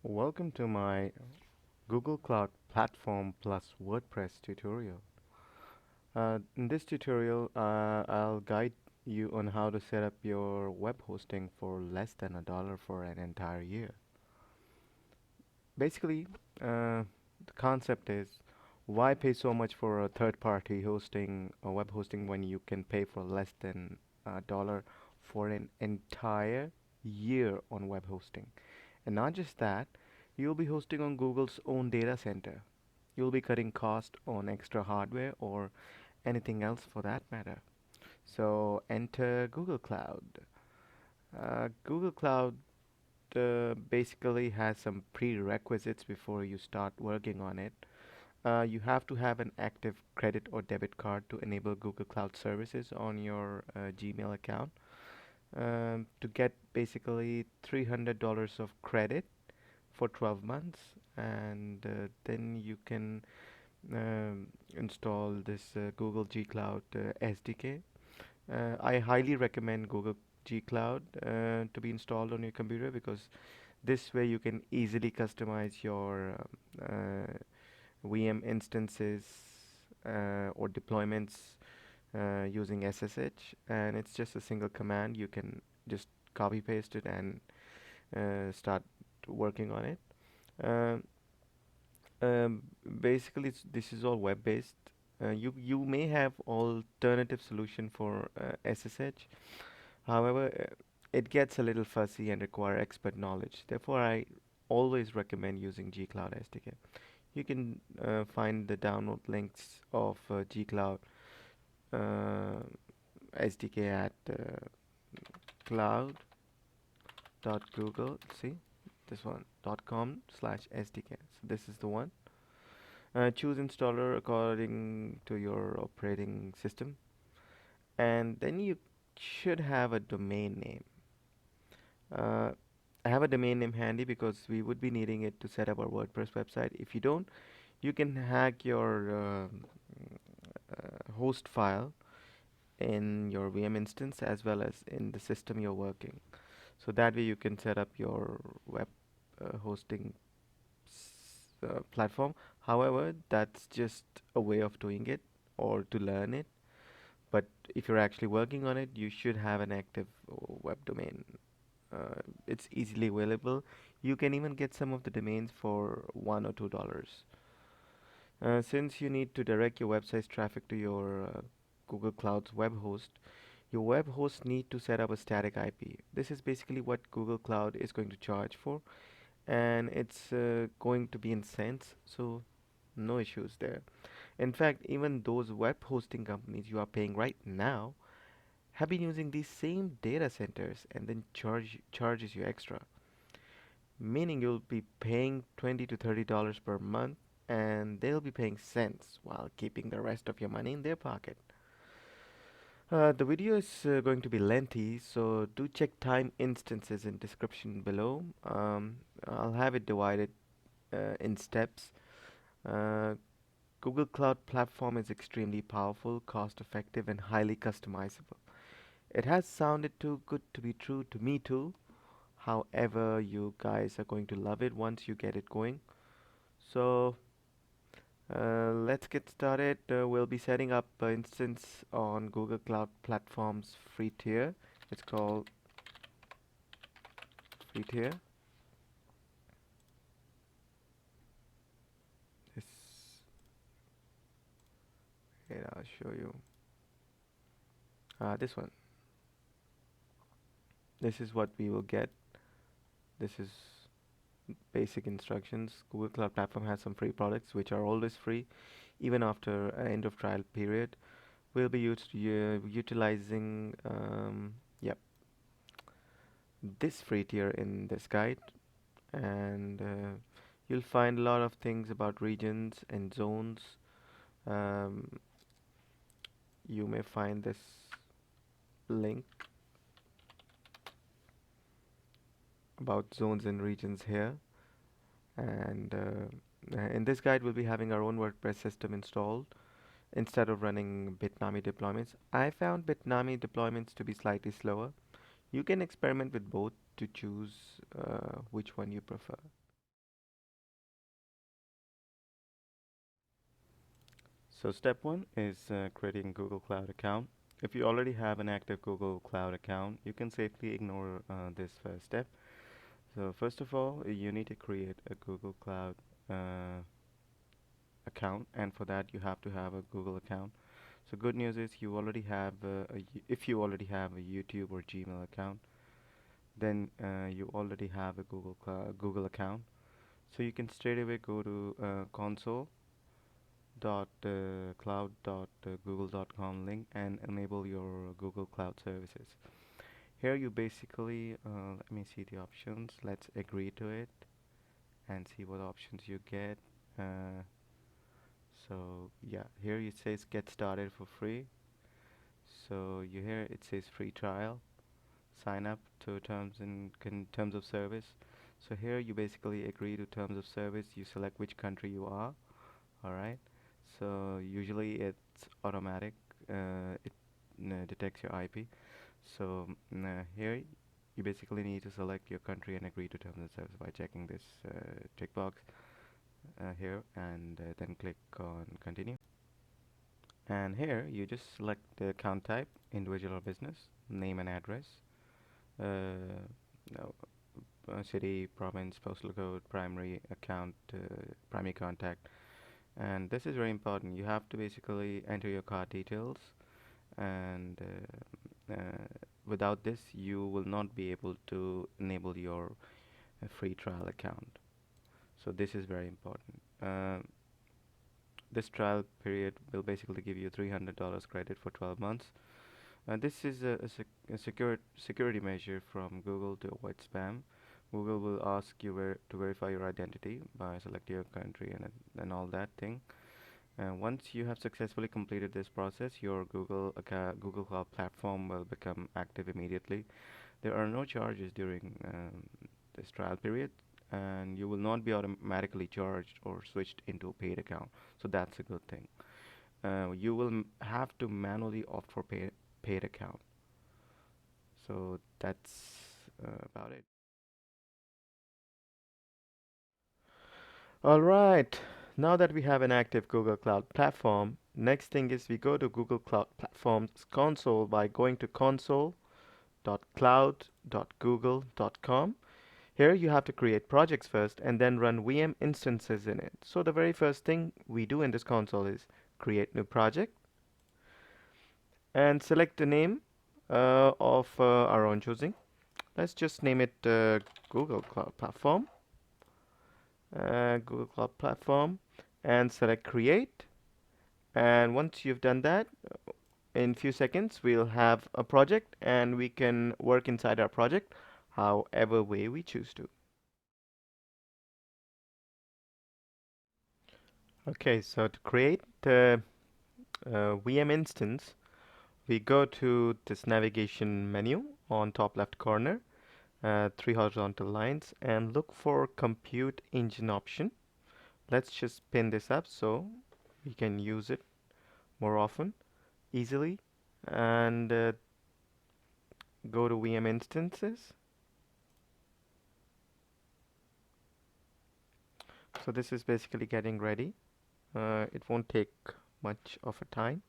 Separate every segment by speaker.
Speaker 1: Welcome to my Google Cloud Platform plus WordPress tutorial. In this tutorial, I'll guide you on how to set up your web hosting for less than $1 for an entire year. Basically, the concept is why pay so much for a third-party hosting or web hosting when you can pay for less than $1 for an entire year on web hosting? And not just that, you'll be hosting on Google's own data center. You'll be cutting cost on extra hardware or anything else for that matter. So enter Google Cloud. Google Cloud basically has some prerequisites before you start working on it. You have to have an active credit or debit card to enable Google Cloud services on your Gmail account. To get basically $300 of credit for 12 months, and then you can install this Google G Cloud SDK. I highly recommend Google G Cloud to be installed on your computer because this way you can easily customize your VM instances or deployments using SSH, and it's just a single command. You can just copy paste it and start working on it. Um, Basically, this is all web based. You may have alternative solution for SSH. However, it gets a little fuzzy and require expert knowledge. Therefore, I always recommend using gcloud SDK. You can find the download links of gcloud uh, SDK at cloud.google. See this one .com/SDK. So this is the one. Choose installer according to your operating system, and then you should have a domain name. Uh, I have a domain name handy because we would be needing it to set up our WordPress website. If you don't, you can hack your host file in your VM instance as well as in the system you're working. So that way you can set up your web hosting platform. However, that's just a way of doing it or to learn it. But if you're actually working on it, you should have an active web domain. It's easily available. You can even get some of the domains for $1 or $2. Since you need to direct your website's traffic to your Google Cloud's web host, your web host need to set up a static IP. This is basically what Google Cloud is going to charge for, and it's going to be in cents, so no issues there. In fact, even those web hosting companies you are paying right now have been using these same data centers and then charges you extra, meaning you'll be paying $20 to $30 per month, and they'll be paying cents while keeping the rest of your money in their pocket. The video is going to be lengthy, so do check time instances in description below. I'll have it divided in steps. Uh, Google Cloud Platform is extremely powerful, cost-effective, and highly customizable. It has sounded too good to be true to me too. However, you guys are going to love it once you get it going. So let's get started. We'll be setting up an instance on Google Cloud Platform's free tier. It's called free tier. This, and I'll show you. This one. This is what we will get. This is basic instructions. Google Cloud Platform has some free products which are always free, even after end of trial period. We'll be utilizing yep, this free tier in this guide, and you'll find a lot of things about regions and zones. Um, you may find this link about zones and regions here, and in this guide we'll be having our own WordPress system installed instead of running Bitnami deployments. I found Bitnami deployments to be slightly slower. You can experiment with both to choose which one you prefer. So step one is creating Google Cloud account. If you already have an active Google Cloud account, you can safely ignore this first step. So first of all, you need to create a Google Cloud uh, account, and for that you have to have a Google account. So good news is you already have if you already have a YouTube or Gmail account, then you already have a Google account. So you can straight away go to console.cloud.google.com link and enable your Google Cloud services. Here you basically let me see the options. Let's agree to it and see what options you get. Uh, so yeah, here it says get started for free. So you hear it says free trial. Sign up to terms of service. So here you basically agree to terms of service. You select which country you are. All right. So usually it's automatic. It detects your IP. So here you basically need to select your country and agree to terms of service by checking this checkbox here, and then click on continue. And here you just select the account type, individual or business, name and address, uh, no, city, province, postal code, primary account, primary contact. And this is very important. You have to basically enter your card details, and without this you will not be able to enable your free trial account. So this is very important. This trial period will basically give you $300 credit for 12 months. This is a security measure from Google to avoid spam. Google will ask you to verify your identity by selecting your country and all that thing. Once you have successfully completed this process, your Google Cloud Platform will become active immediately. There are no charges during this trial period, and you will not be automatically charged or switched into a paid account. So that's a good thing. You will have to manually opt for paid account. So that's about it. All right. Now that we have an active Google Cloud Platform, next thing is we go to Google Cloud Platform's console by going to console.cloud.google.com. Here you have to create projects first and then run VM instances in it. So the very first thing we do in this console is create new project and select the name of our own choosing. Let's just name it Google Cloud Platform. Google Cloud Platform, and select create. And once you've done that, in few seconds we'll have a project and we can work inside our project however way we choose to. Okay, so to create the VM instance, we go to this navigation menu on top left corner, three horizontal lines, and look for compute engine option. Let's just pin this up so we can use it more often, easily, and go to VM instances. So this is basically getting ready. It won't take much of a time.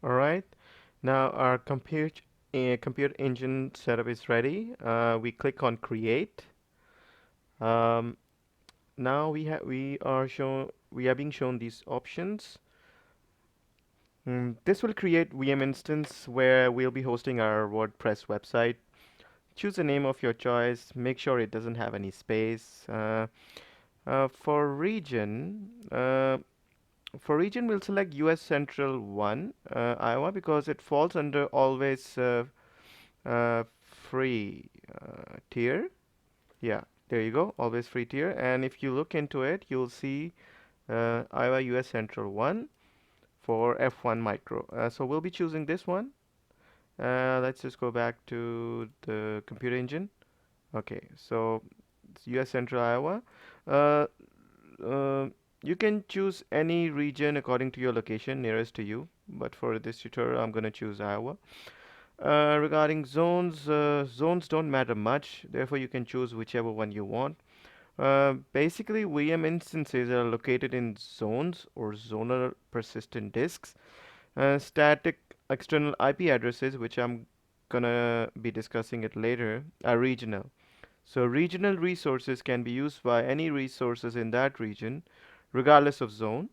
Speaker 1: All right. Now our compute engine setup is ready. We click on create. Um, Now we are being shown these options. This will create VM instance where we'll be hosting our WordPress website. Choose a name of your choice. Make sure it doesn't have any space. For region, we'll select US Central 1, Iowa, because it falls under always free tier. Yeah, there you go, always free tier. And if you look into it, you'll see Iowa US Central 1 for F1 micro. So we'll be choosing this one. Let's just go back to the computer engine. Okay, so it's US Central Iowa. Uh, uh, you can choose any region according to your location nearest to you, but for this tutorial, I'm going to choose Iowa. Regarding zones, zones don't matter much, therefore you can choose whichever one you want. Basically, VM instances are located in zones or zonal persistent disks. Static external IP addresses, which I'm gonna be discussing it later, are regional. So regional resources can be used by any resources in that region, regardless of zone,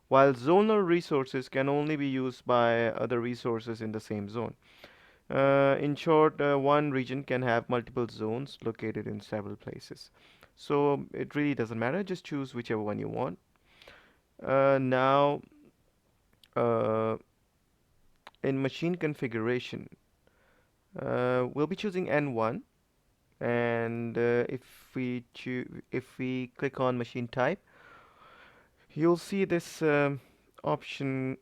Speaker 1: while zonal resources can only be used by other resources in the same zone. In short, one region can have multiple zones located in several places. So it really doesn't matter, just choose whichever one you want. Now, uh, in machine configuration, we'll be choosing N1, and if we click on machine type, you'll see this option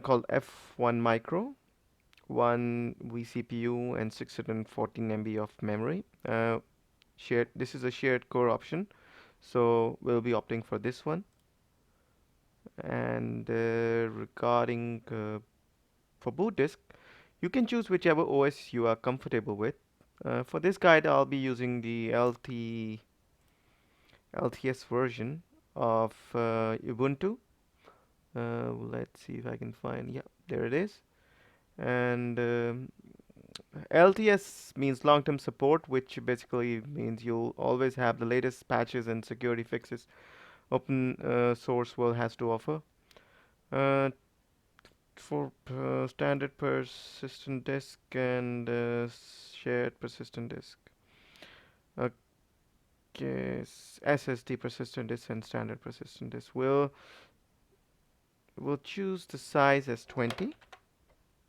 Speaker 1: called F1 micro, 1 vCPU and 614 MB of memory. Shared. This is a shared core option, so we'll be opting for this one. And regarding for boot disk, you can choose whichever OS you are comfortable with. For this guide, I'll be using the LTS version of Ubuntu. Let's see if I can find. Yeah, there it is. And LTS means long-term support, which basically means you'll always have the latest patches and security fixes open source world has to offer. Uh, for standard persistent disk and shared persistent disk. Okay, SSD persistent disk and standard persistent disk. We'll choose the size as 20,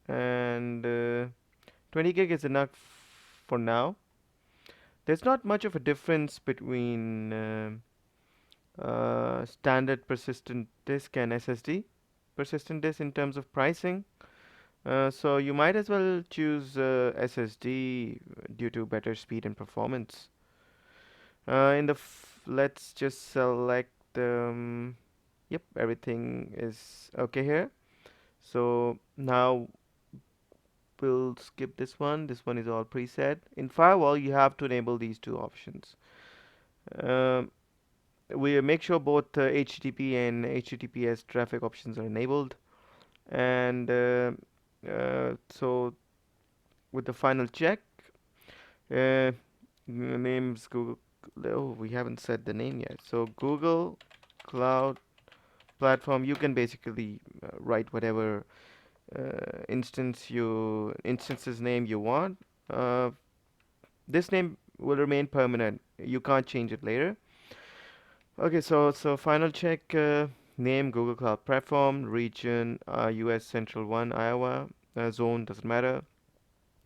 Speaker 1: and 20 gig is enough for now. There's not much of a difference between standard persistent disk and SSD persistent disk in terms of pricing. So you might as well choose SSD due to better speed and performance. Let's just select. Yep, everything is okay here. So now we'll skip this one. This one is all preset. In firewall, you have to enable these two options. Um, we make sure both HTTP and HTTPS traffic options are enabled. And so with the final check, name's Google. Oh, we haven't set the name yet. So Google Cloud Platform. You can basically write whatever instances name you want. Uh, this name will remain permanent. You can't change it later. Okay, so final check. Name Google Cloud Platform. Region US Central 1 Iowa. Zone doesn't matter.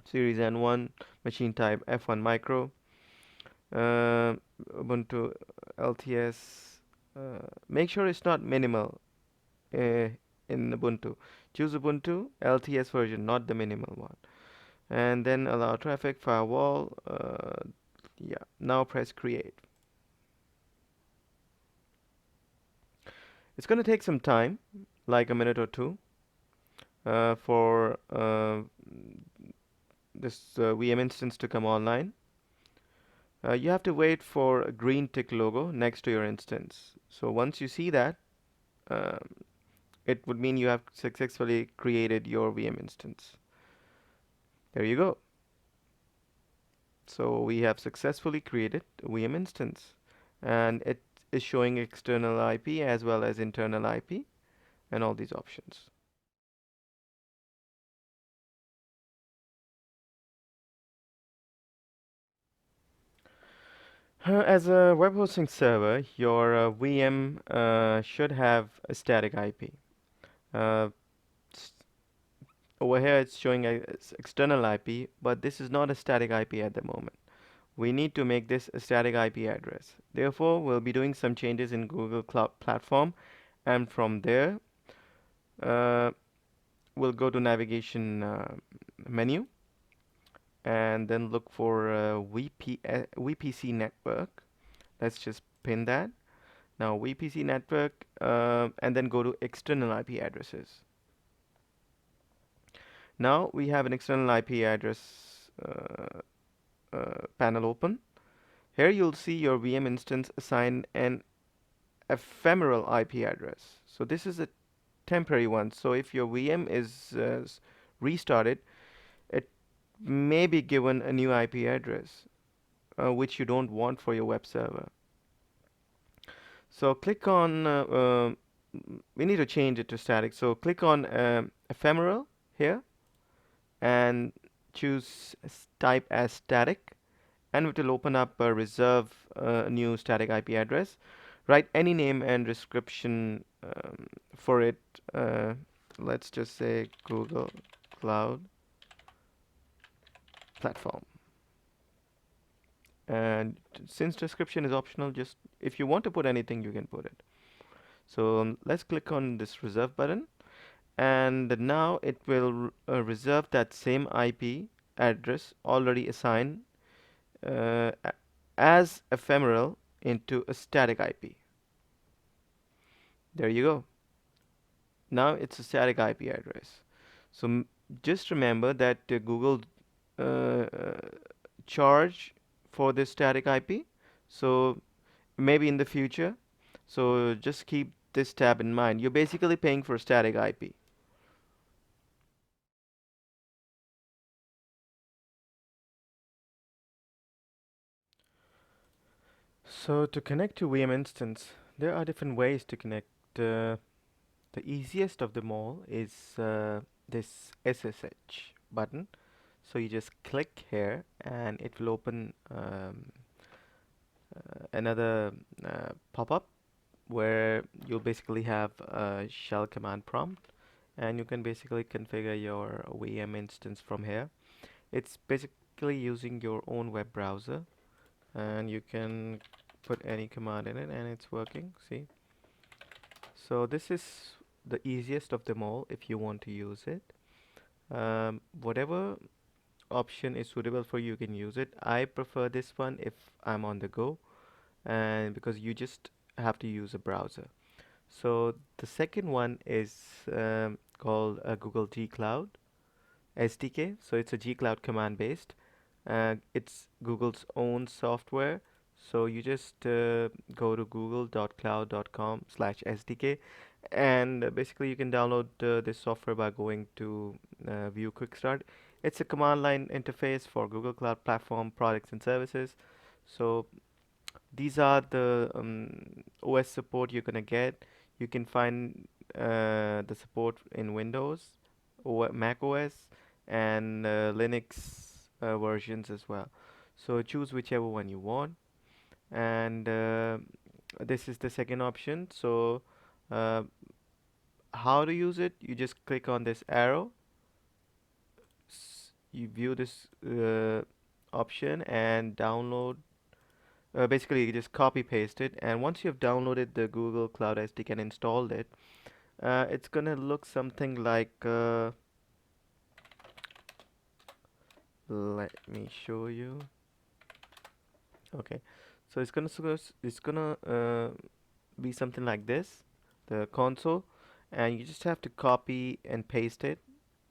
Speaker 1: Series N1. Machine type F1 micro. uh, Ubuntu LTS. Make sure it's not minimal uh, in Ubuntu. Choose Ubuntu LTS version, not the minimal one. And then allow traffic firewall. Yeah, now press create. It's going to take some time, like a minute or two, for this VM instance to come online. You have to wait for a green tick logo next to your instance. So once you see that, um, it would mean you have successfully created your VM instance. There you go. So we have successfully created a VM instance, and it is showing external IP as well as internal IP and all these options. As a web hosting server, your VM should have a static IP. Uh, Over here it's showing as external IP, but this is not a static IP at the moment. We need to make this a static IP address. Therefore, we'll be doing some changes in Google Cloud Platform, and from there, uh, we'll go to navigation menu and then look for VPC network. Let's just pin that. Now VPC network, and then go to external IP addresses. Now we have an external IP address panel open. Here you'll see your VM instance assign an ephemeral IP address. So this is a temporary one. So if your VM is restarted, it may be given a new IP address, which you don't want for your web server. So click on, we need to change it to static. So click on ephemeral here and choose type as static, and it will open up a reserve new static IP address. Write any name and description for it. Let's just say Google Cloud Platform. And since description is optional, just if you want to put anything, you can put it. So let's click on this reserve button, and now it will reserve that same IP address already assigned uh, as ephemeral into a static IP. There you go. Now it's a static IP address. So just remember that Google uh, uh, charge for this static IP. So maybe in the future. So just keep this tab in mind. You're basically paying for static IP. So to connect to VM instance, there are different ways to connect. The easiest of them all is this SSH button. So you just click here and it will open another pop-up where you'll basically have a shell command prompt, and you can basically configure your VM instance from here. It's basically using your own web browser, and you can put any command in it and it's working. See? So this is the easiest of them all if you want to use it. Whatever option is suitable for you, you can use it. I prefer this one if I'm on the go, and because you just have to use a browser. So the second one is called Google G Cloud SDK. So it's a G Cloud command based. It's Google's own software. So you just go to google.cloud.com/SDK, and basically you can download this software by going to View Quick Start. It's a command line interface for Google Cloud Platform products and services. So these are the OS support you're gonna get. You can find the support in Windows, Mac OS, and Linux versions as well. So choose whichever one you want, and this is the second option. So uh, how to use it? You just click on this arrow. You view this option and download. Basically, you just copy paste it, and once you've downloaded the Google Cloud SDK and installed it, it's gonna look something like. Let me show you. Okay, so it's gonna be something like this, the console, and you just have to copy and paste it,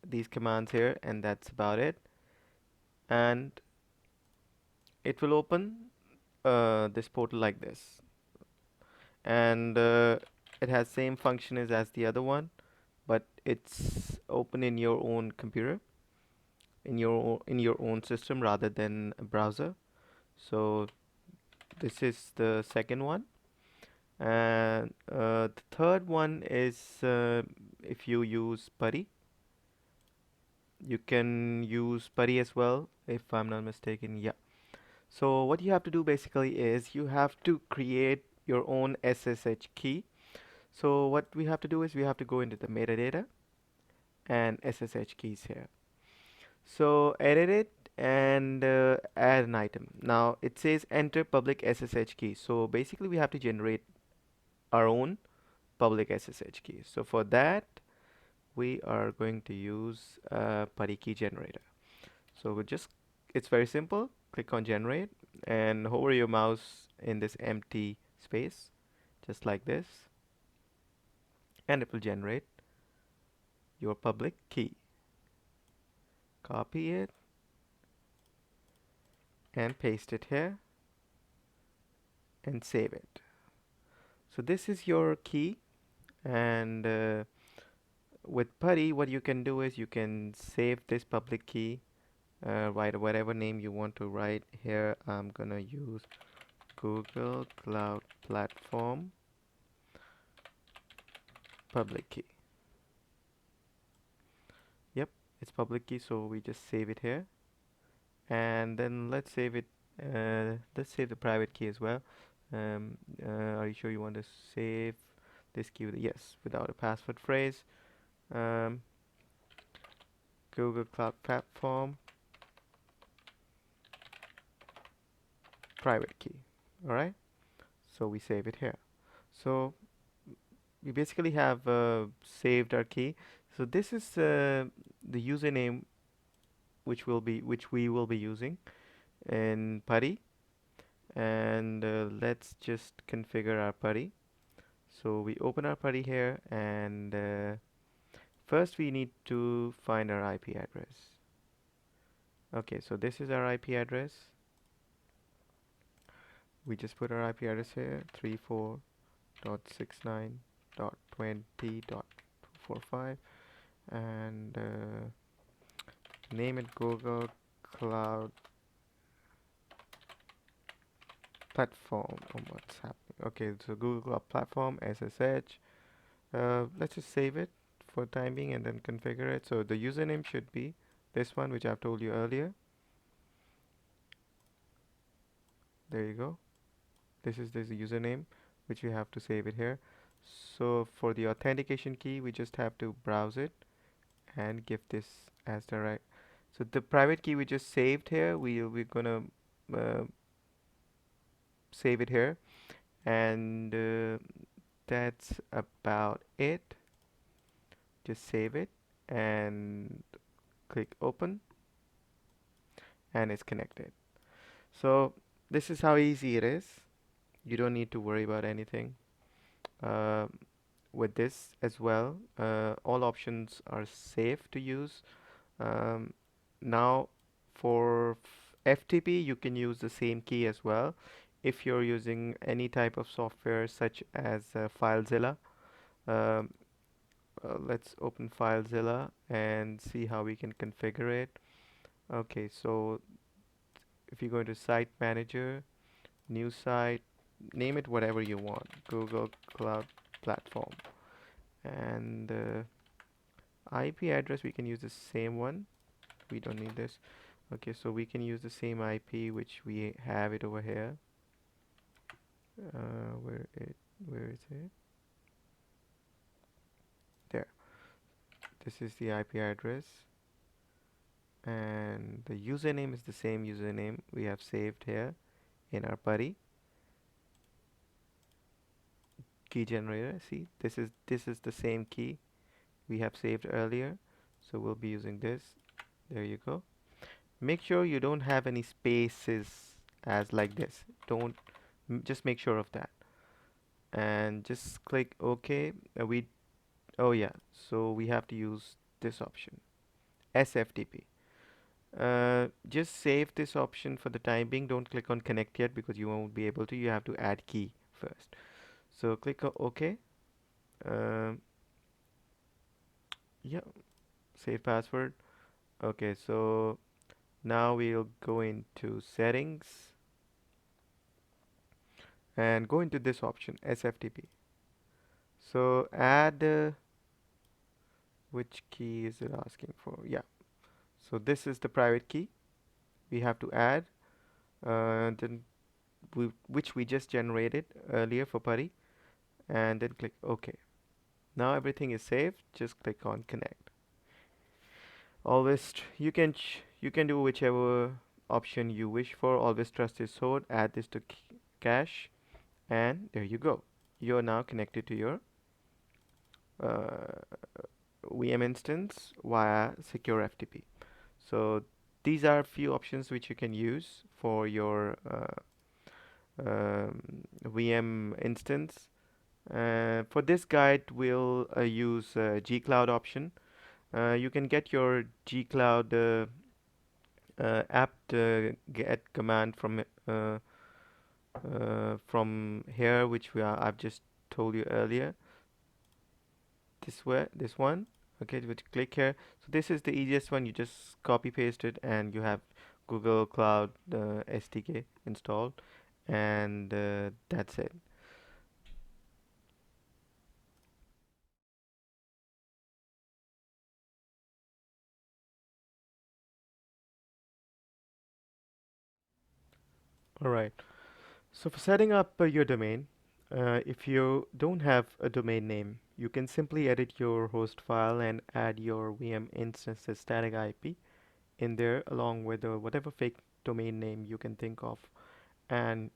Speaker 1: these commands here, and that's about it. And it will open this portal like this, and it has same function as the other one. but it's open in your own computer, in your own system rather than a browser. So this is the second one. And the third one is if you use PuTTY, you can use PuTTY as well, if I'm not mistaken. Yeah. So what you have to do basically is you have to create your own SSH key. So what we have to do is we have to go into the metadata and SSH keys here. So edit it and add an item. Now it says enter public SSH key. So basically we have to generate our own public SSH key. So for that we are going to use PuTTY key generator. So it's very simple. Click on generate and hover your mouse in this empty space, just like this, and it will generate your public key. Copy it and paste it here and save it. So this is your key, and with PuTTY what you can do is you can save this public key, write whatever name you want to write. Here I'm gonna use Google Cloud Platform public key. Yep, it's public key, so we just save it here, and then let's save it. Let's save the private key as well. Are you sure you want to save this key yes, without a password phrase? um, Google Cloud Platform private key. Alright, so we save it here. So we basically have saved our key. So this is the username which we will be using in PuTTY, and let's just configure our PuTTY. So we open our PuTTY here, and first we need to find our IP address. Okay, so this is our IP address. We just put our IP address here, 34.69.20.45, and name it Google Cloud Platform. Oh, what's happening? Okay, so Google Cloud Platform SSH. Let's just save it for time being and then configure it. So the username should be this one, which I've told you earlier. There you go. This is the username, which we have to save it here. So for the authentication key, we just have to browse it and give this as the right. So the private key we just saved here, we're gonna uh, save it here, and that's about it. Just save it and click open, and it's connected. So this is how easy it is. You don't need to worry about anything uh, with this as well. All options are safe to use. um, Now for FTP you can use the same key as well if you're using any type of software such as FileZilla. um, let's open FileZilla and see how we can configure it. Okay, so if you go into Site Manager, New Site, name it whatever you want, Google Cloud Platform, and IP address we can use the same one. We don't need this. Okay, so we can use the same IP which we have it over here. Where is it? There. This is the IP address, and the username is the same username we have saved here in our PuTTY key generator. See, this is the same key we have saved earlier, so we'll be using this. There you go. Make sure you don't have any spaces as like this. Don't just make sure of that, and just click OK. Oh yeah, so we have to use this option, SFTP. Just save this option for the time being. Don't click on connect yet because you won't be able to. You have to add key first. So click on OK. Um, Yeah, save password. Okay, so now we'll go into settings and go into this option SFTP. So add which key is it asking for? Yeah. So this is the private key we have to add, then which we just generated earlier for Putty, and then click OK. Now everything is saved. Just click on connect. Always you can do whichever option you wish for. Always trust is stored. Add this to cache, and there you go. You're now connected to your uh, VM instance via secure FTP. So these are few options which you can use for your VM instance. For this guide, we'll use gcloud option. You can get your gcloud apt get command from here, which I've just told you earlier. This one. Okay, which click here. So this is the easiest one. You just copy paste it, and you have Google Cloud SDK installed, and that's it. All right. So for setting up your domain, if you don't have a domain name, you can simply edit your host file and add your VM instance's static IP in there along with whatever fake domain name you can think of and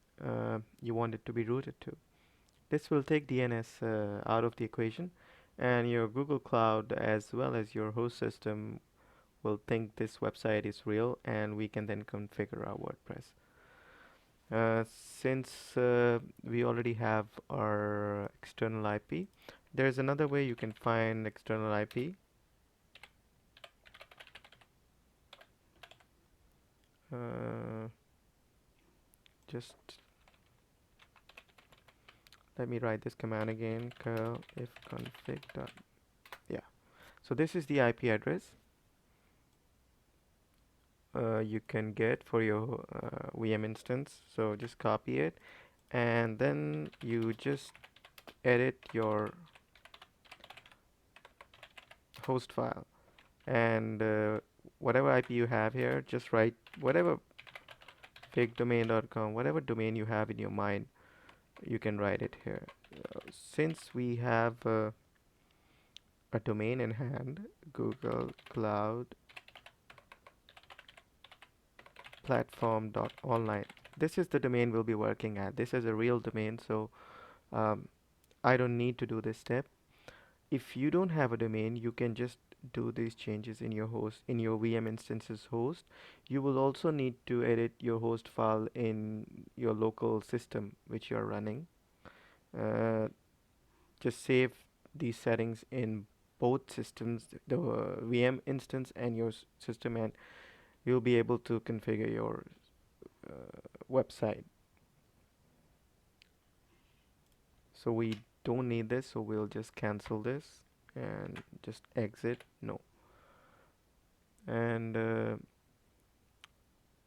Speaker 1: you want it to be routed to. This will take DNS out of the equation, and your Google Cloud as well as your host system will think this website is real, and we can then configure our WordPress. Since we already have our external IP, there's another way you can find external IP. Uh, just let me write this command again. Curl if config dot. Yeah. So this is the IP address you can get for your VM instance. So just copy it, and then you just edit your host file, and whatever IP you have here, just write whatever fakedomain.com, whatever domain you have in your mind, you can write it here. Since we have a domain in hand, Google Cloud Platform.online. This is the domain we'll be working at. This is a real domain, so um, I don't need to do this step. If you don't have a domain, you can just do these changes in your host, in your VM instance's host. You will also need to edit your host file in your local system which you're running. Uh, just save these settings in both systems, the VM instance and your system, and you'll be able to configure your website. So we don't need this, so we'll just cancel this and just exit no. And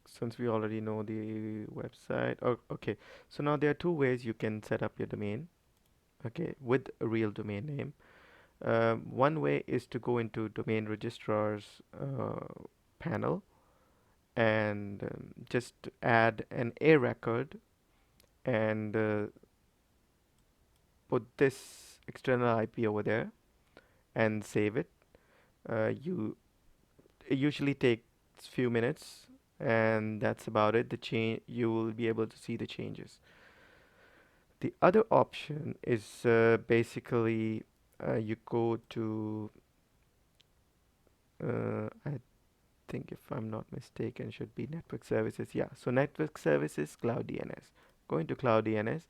Speaker 1: since we already know the website, oh, okay, so now there are two ways you can set up your domain, okay, with a real domain name. One way is to go into domain registrar's panel and just add an A record and put this external IP over there and save it. You It usually takes few minutes, and that's about it. The change You will be able to see the changes. The other option is basically you go to I think if I'm not mistaken should be network services. Yeah, so network services cloud DNS. Go into cloud DNS.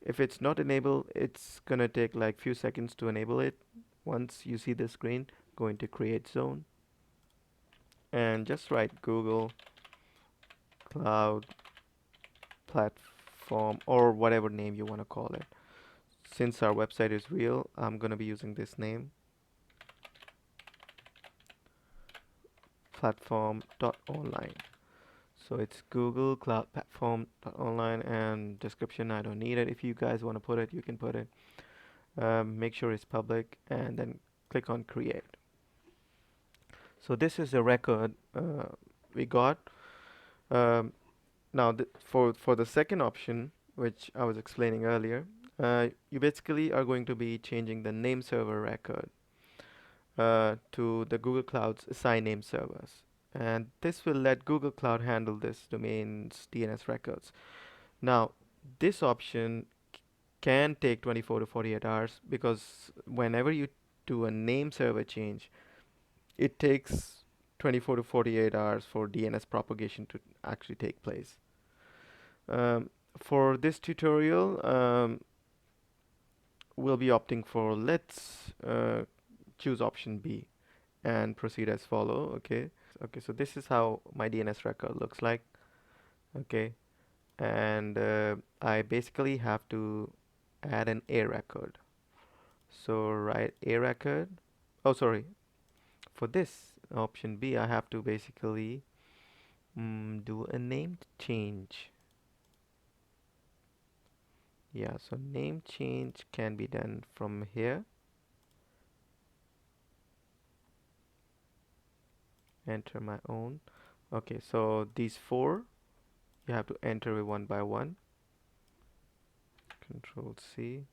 Speaker 1: If it's not enabled, it's gonna take like few seconds to enable it. Once you see the screen, go into create zone and just write Google Cloud Platform or whatever name you want to call it. Since our website is real, I'm going to be using this name. Platform.online. So it's Google Cloud Platform.online, and description I don't need it. If you guys want to put it, you can put it. Make sure it's public, and then click on create. So this is the record we got. Um, Now, for the second option, which I was explaining earlier, you basically are going to be changing the name server record to the Google Cloud's assign name servers. And this will let Google Cloud handle this domain's DNS records. Now, this option can take 24 to 48 hours, because whenever you do a name server change, it takes 24 to 48 hours for DNS propagation to actually take place. Um, for this tutorial, we'll be opting for, let's choose option B and proceed as follow. Okay, so this is how my DNS record looks like. Okay, and I basically have to add an A record. So write A record. Oh, sorry. For this option B, I have to basically do a name change. Yeah, so name change can be done from here. Enter my own. Okay, so these four you have to enter one by one. Control C,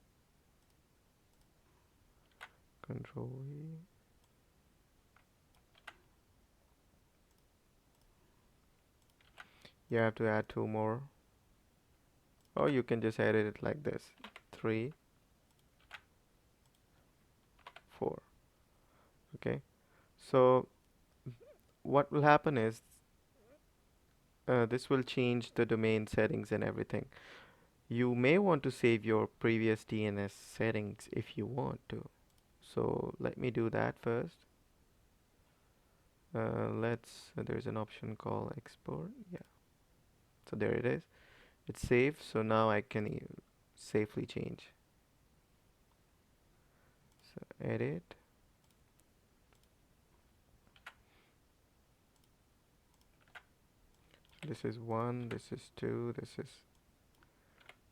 Speaker 1: Control V. You have to add two more, or you can just edit it like this: 3, 4. Okay, so what will happen is this will change the domain settings and everything. You may want to save your previous DNS settings if you want to. So let me do that first. There's an option called export. Yeah, so there it is. It's saved, so now I can safely change. So edit. This is 1, this is 2, this is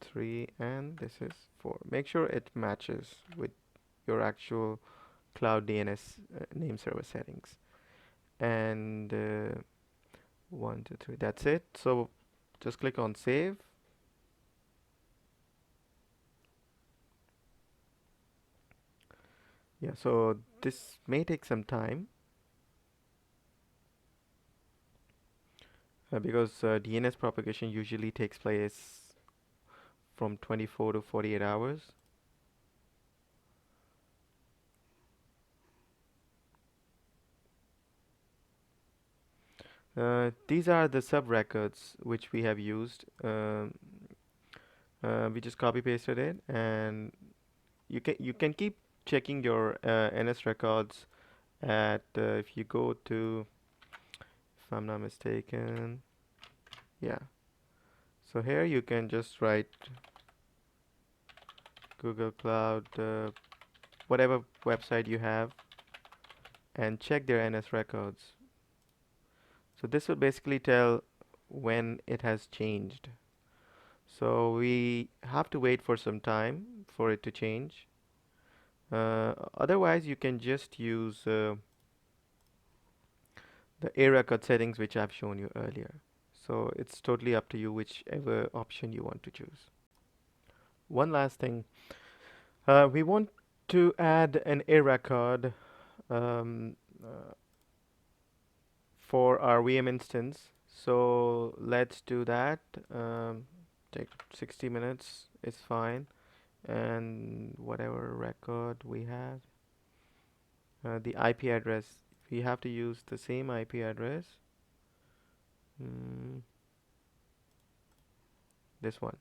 Speaker 1: 3, and this is 4. Make sure it matches with your actual cloud DNS name server settings. And 1, 2, 3. That's it. So just click on save. Yeah, so this may take some time because DNS propagation usually takes place from 24 to 48 hours. These are the sub records which we have used. We just copy pasted it, and you can keep checking your NS records at if you go to, if I'm not mistaken, yeah. So here you can just write Google Cloud, whatever website you have, and check their NS records. So this will basically tell when it has changed. So we have to wait for some time for it to change. Otherwise, you can just use the A record settings which I've shown you earlier. So it's totally up to you whichever option you want to choose. One last thing, we want to add an A record um, uh, for our VM instance. So let's do that. Take 60 minutes is fine. And whatever record we have, the IP address, we have to use the same IP address. This one.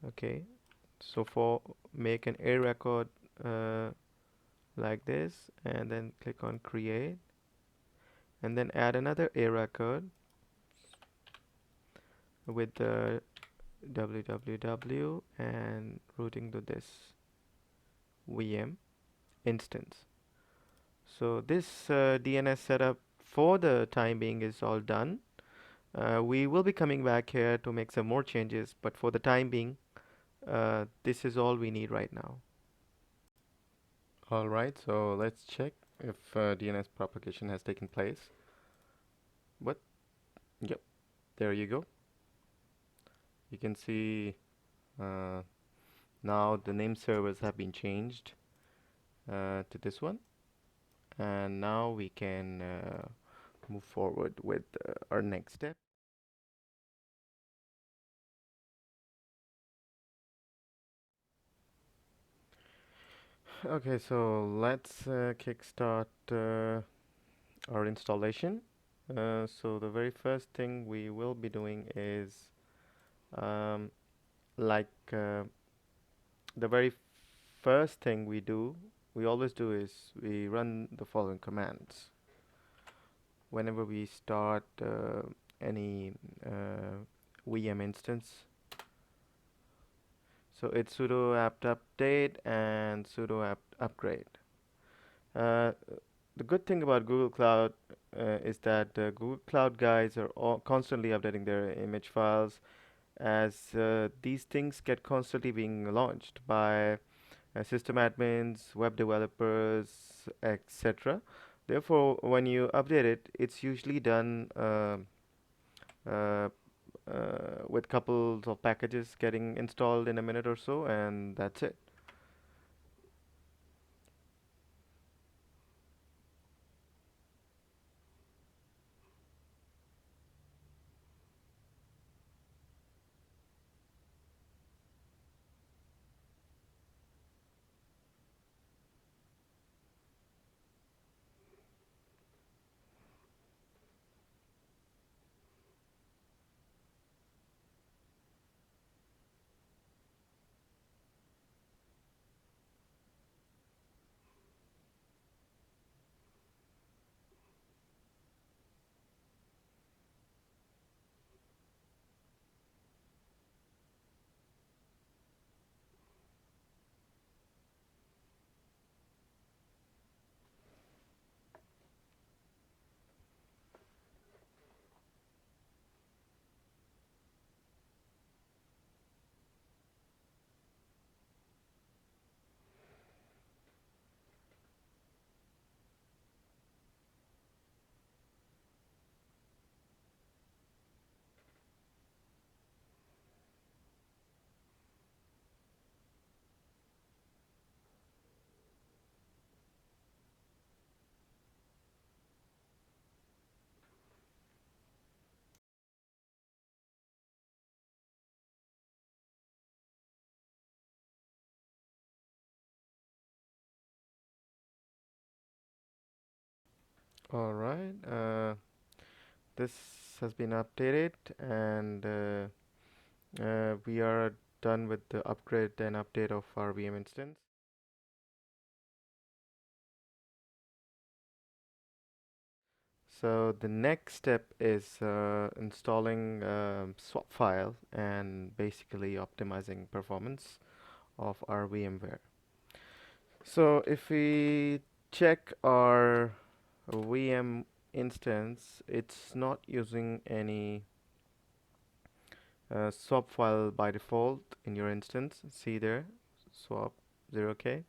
Speaker 1: Okay, so for make an A record like this, and then click on create, and then add another A record with the www and routing to this VM instance. So this DNS setup for the time being is all done. We will be coming back here to make some more changes, but for the time being, this is all we need right now. All right, so let's check if DNS propagation has taken place. But yep, there you go. You can see uh, now the name servers have been changed to this one, and now we can move forward with our next step. Okay, so let's kickstart our installation. So the very first thing we will be doing is um, like the very first thing we always do is we run the following commands. Whenever we start any VM instance, so it's sudo apt update and sudo apt upgrade. Uh, the good thing about Google Cloud is that Google Cloud guys are constantly updating their image files, as these things get constantly being launched by system admins, web developers, etc. Therefore, when you update it, it's usually done uh, with couples of packages getting installed in a minute or so, and that's it. All right. This has been updated, and we are done with the upgrade and update of our VM instance. So the next step is installing swap file and basically optimizing performance of our VMware. So if we check our VM instance, it's not using any swap file by default in your instance. See there, swap 0k.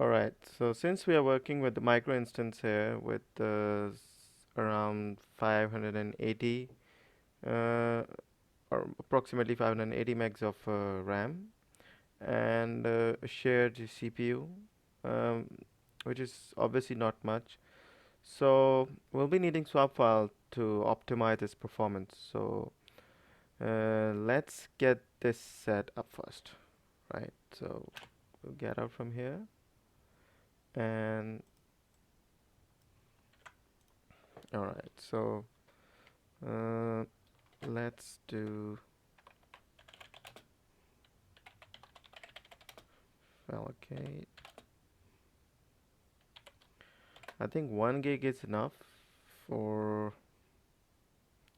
Speaker 1: Alright, so since we are working with the micro instance here with around 580 or approximately 580 megs of RAM and a shared CPU, um, which is obviously not much. So we'll be needing swap file to optimize its performance. So let's get this set up first, right? So we'll get out from here and all right. So uh, let's do allocate. I think 1 gig is enough for.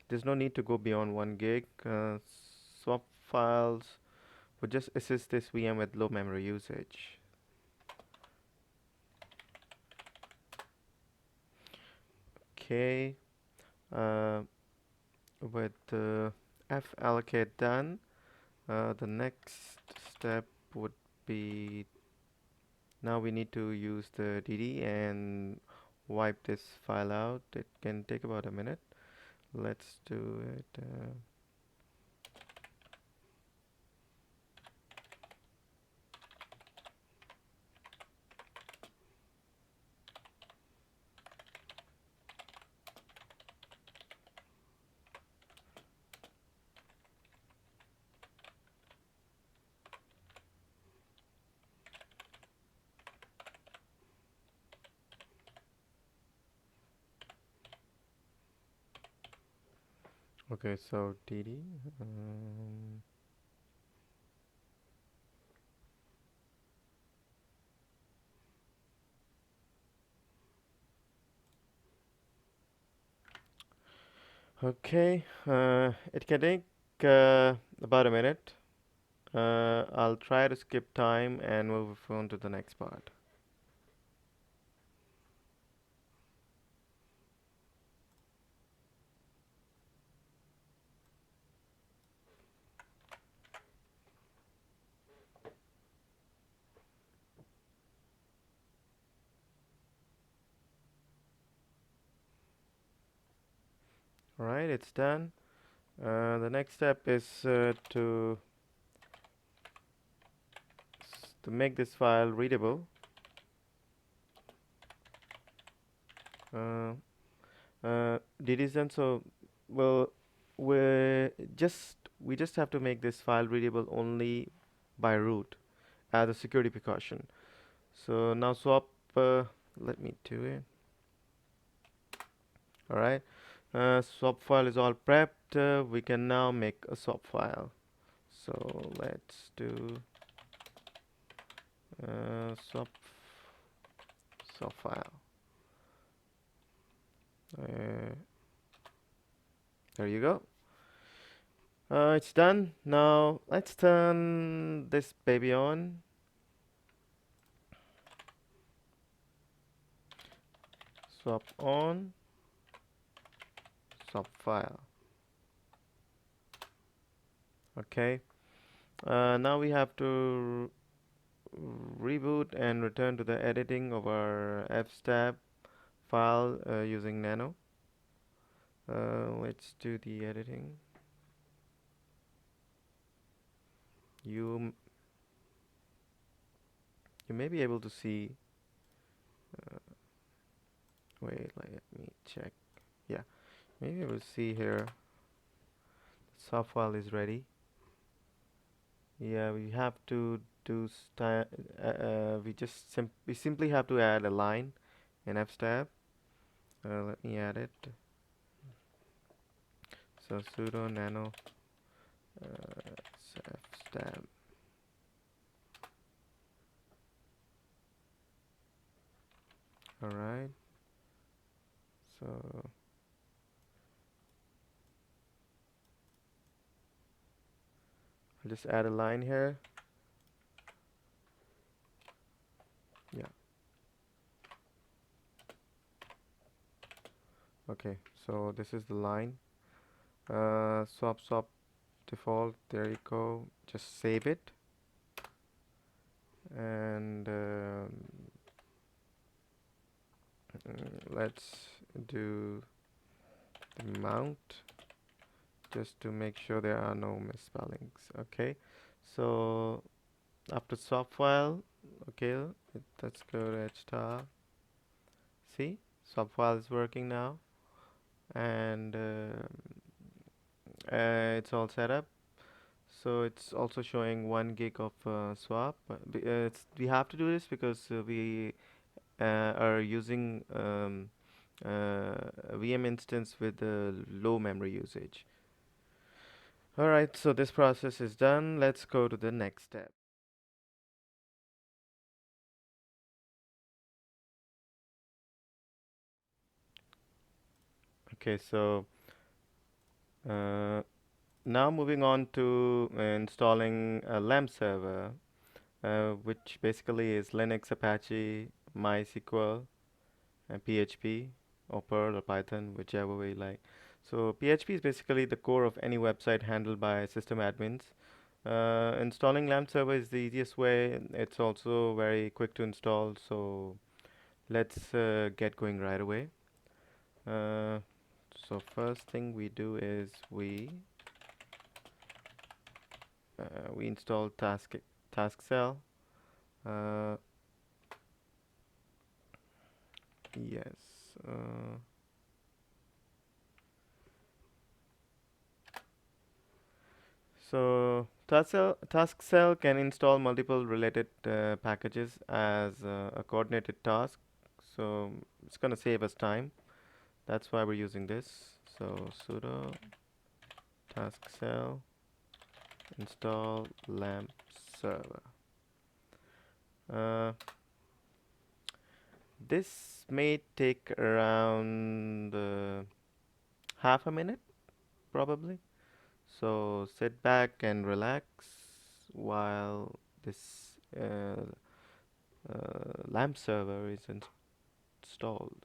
Speaker 1: There's no need to go beyond 1 gig. Swap files would just assist this VM with low memory usage. Okay. Uh, with f allocate done, the next step would be, now we need to use the dd and wipe this file out. It can take about a minute. Let's do it. Okay, so dd. Okay, it can take about a minute. I'll try to skip time and move on to the next part. All right, it's done. The next step is to make this file readable. Uh, Did is done. So, well, we just have to make this file readable only by root as a security precaution. So now swap. Let me do it. All right. Swap file is all prepped. We can now make a swap file. So let's do swap file. Uh, there you go. It's done. Now let's turn this baby on. Swap on. Swap file. Okay. Now we have to reboot and return to the editing of our fstab file using nano. Let's do the editing. You you may be able to see. Uh, Wait, let me check. Yeah, maybe we'll see here. The soft file is ready. Yeah, we have to do we simply have to add a line in fstab. Let me add it. So sudo nano fstab. All right. So I'll just add a line here. Yeah. Okay. So this is the line. Swap default. There you go. Just save it. And let's do the mount just to make sure there are no misspellings. Okay. So after swap file, okay, let's go to htaccess. See, swap file is working now, and it's all set up. So it's also showing 1 gig of swap. We have to do this because we are using a VM instance with low memory usage. All right, so this process is done. Let's go to the next step. Okay, so uh, now moving on to installing a LAMP server, which basically is Linux, Apache, MySQL, and PHP. or Perl or Python, whichever way you like. So PHP is basically the core of any website handled by system admins. Installing LAMP server is the easiest way. It's also very quick to install. So let's get going right away. Uh, so first thing we do is we install task cell. Uh, yes. Uh, So task cell can install multiple related packages as a coordinated task. So it's gonna save us time. That's why we're using this. So sudo task cell install lamp server. Uh, this may take around half a minute probably. So sit back and relax while this LAMP server is installed.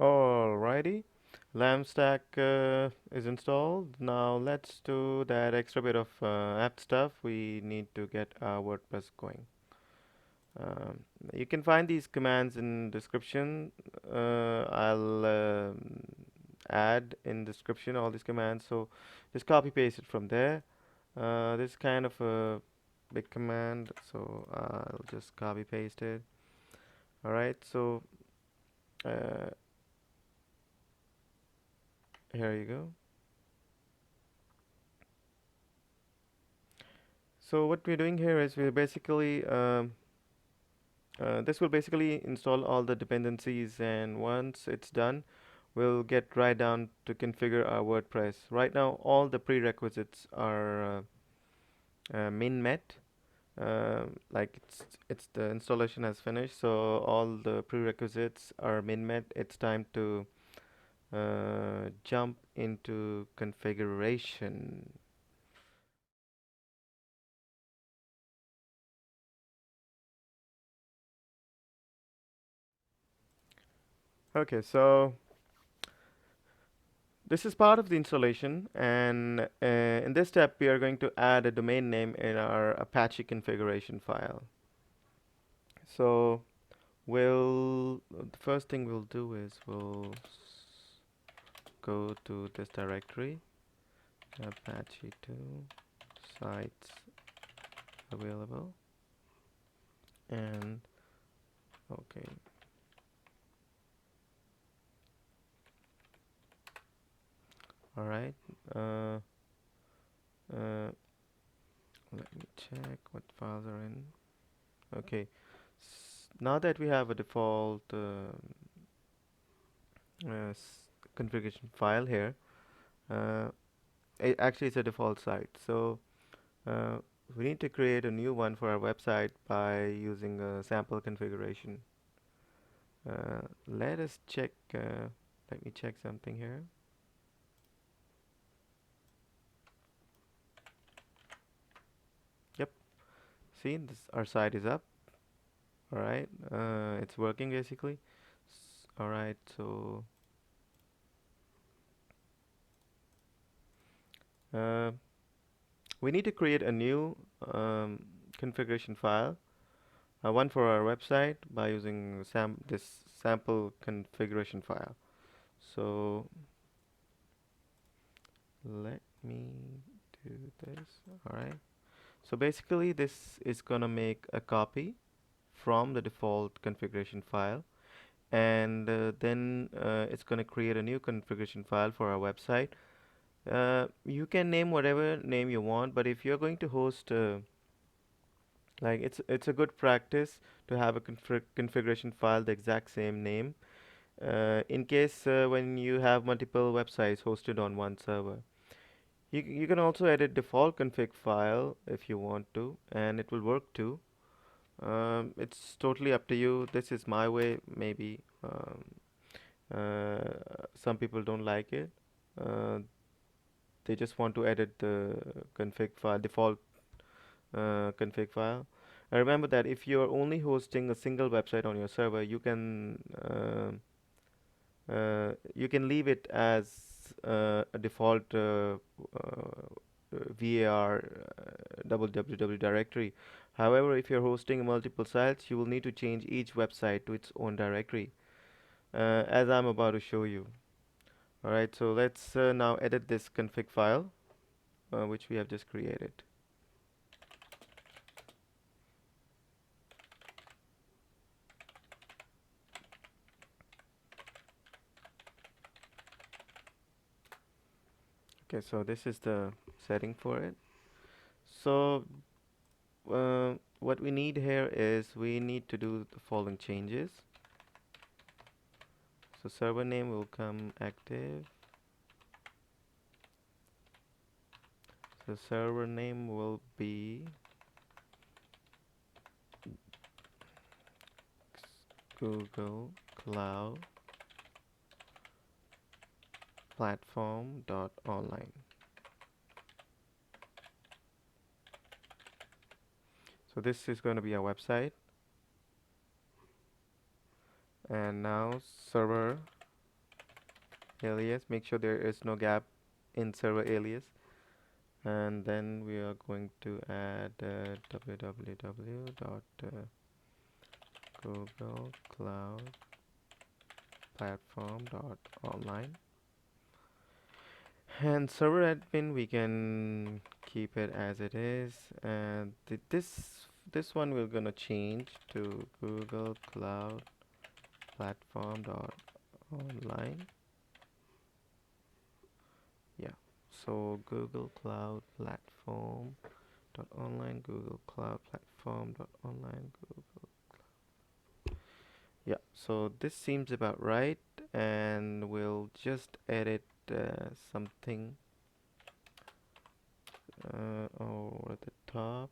Speaker 1: Alrighty, LAMP stack is installed. Now let's do that extra bit of app stuff. We need to get our WordPress going. Um, you can find these commands in description. I'll add in description all these commands. So just copy paste it from there. This is kind of a big command, so I'll just copy paste it. All right, so uh, here you go. So what we're doing here is we're basically this will basically install all the dependencies, and once it's done, we'll get right down to configure our WordPress. Right now, all the prerequisites are min met. Like it's the installation has finished, so all the prerequisites are min met. It's time to jump into configuration. Okay, so this is part of the installation, and in this step, we are going to add a domain name in our Apache configuration file. So the first thing we'll do is we'll go to this directory, Apache 2 sites available, and okay. All right. Uh, uh, Let me check what files are in. Okay. Now that we have a default configuration file here, uh, actually it's a default site. So uh, we need to create a new one for our website by using a sample configuration. Let us check. Let me check something here. Yep. See, this our site is up. All right. It's working basically. All right. So uh, we need to create a new configuration file, one for our website by using this sample configuration file. So let me do this. All right. So basically, this is gonna make a copy from the default configuration file, and then it's gonna create a new configuration file for our website. You can name whatever name you want, but if you're going to host, like it's a good practice to have a configuration file the exact same name, in case when you have multiple websites hosted on one server. You can also edit default config file if you want to, and it will work too. It's totally up to you. This is my way. Maybe some people don't like it. Uh, they just want to edit the config file, default config file. Remember that if you're only hosting a single website on your server, you can leave it as a default var www directory. However, if you're hosting multiple sites, you will need to change each website to its own directory, as I'm about to show you. Alright, so let's now edit this config file, which we have just created. Okay, so this is the setting for it. So what we need here is we need to do the following changes. So server name will come active. So server name will be Google Cloud Platform.online. So this is going to be our website. And now server alias, make sure there is no gap in server alias. And then we are going to add www.googlecloudplatform.online. And server admin, we can keep it as it is. And this one we're gonna change to Google Cloud Platform.online. Yeah, so Google Cloud Platform.online, Google Cloud Platform.online, Google. Yeah, so this seems about right, and we'll just edit something over the top.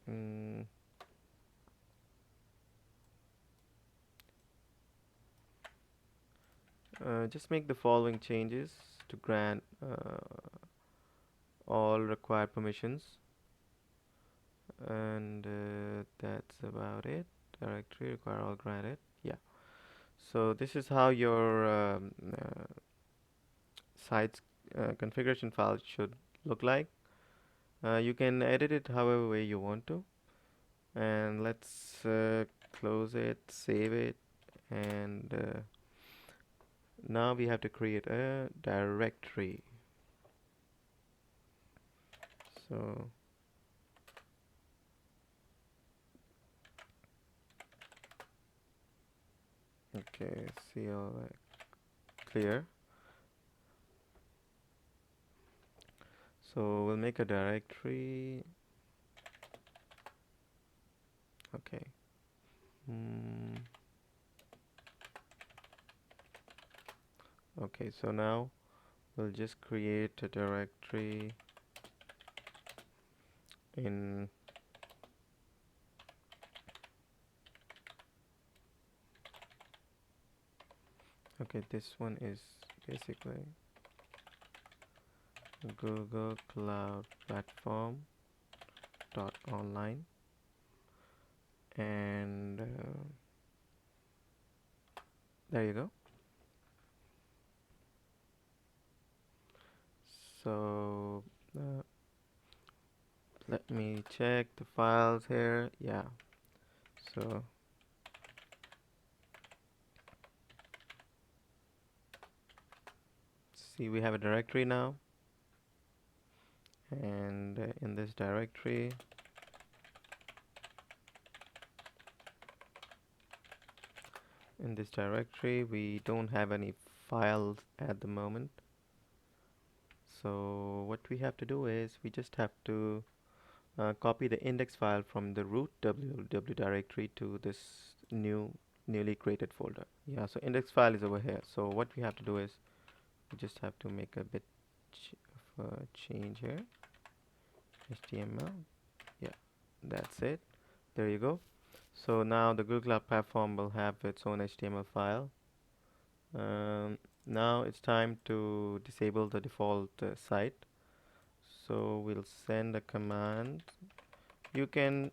Speaker 1: Mm. Just make the following changes to grant all required permissions, and that's about it. Directory require all granted. Yeah. So this is how your site's configuration file should look like. You can edit it however way you want to. And let's close it, save it, and now we have to create a directory. So okay, see all that clear. So we'll make a directory. Okay. Okay, so now we'll just create a directory in okay, this one is basically Google Cloud Platform dot online, and there you go. So let me check the files here. Yeah, so see, we have a directory now, and in this directory we don't have any files at the moment. So what we have to do is we just have to copy the index file from the root www directory to this newly created folder. Yeah, so index file is over here. So what we have to do is we just have to make a bit of a change here. HTML. Yeah, that's it. There you go. So now the Google Cloud Platform will have its own HTML file. Now it's time to disable the default site. So we'll send a command. You can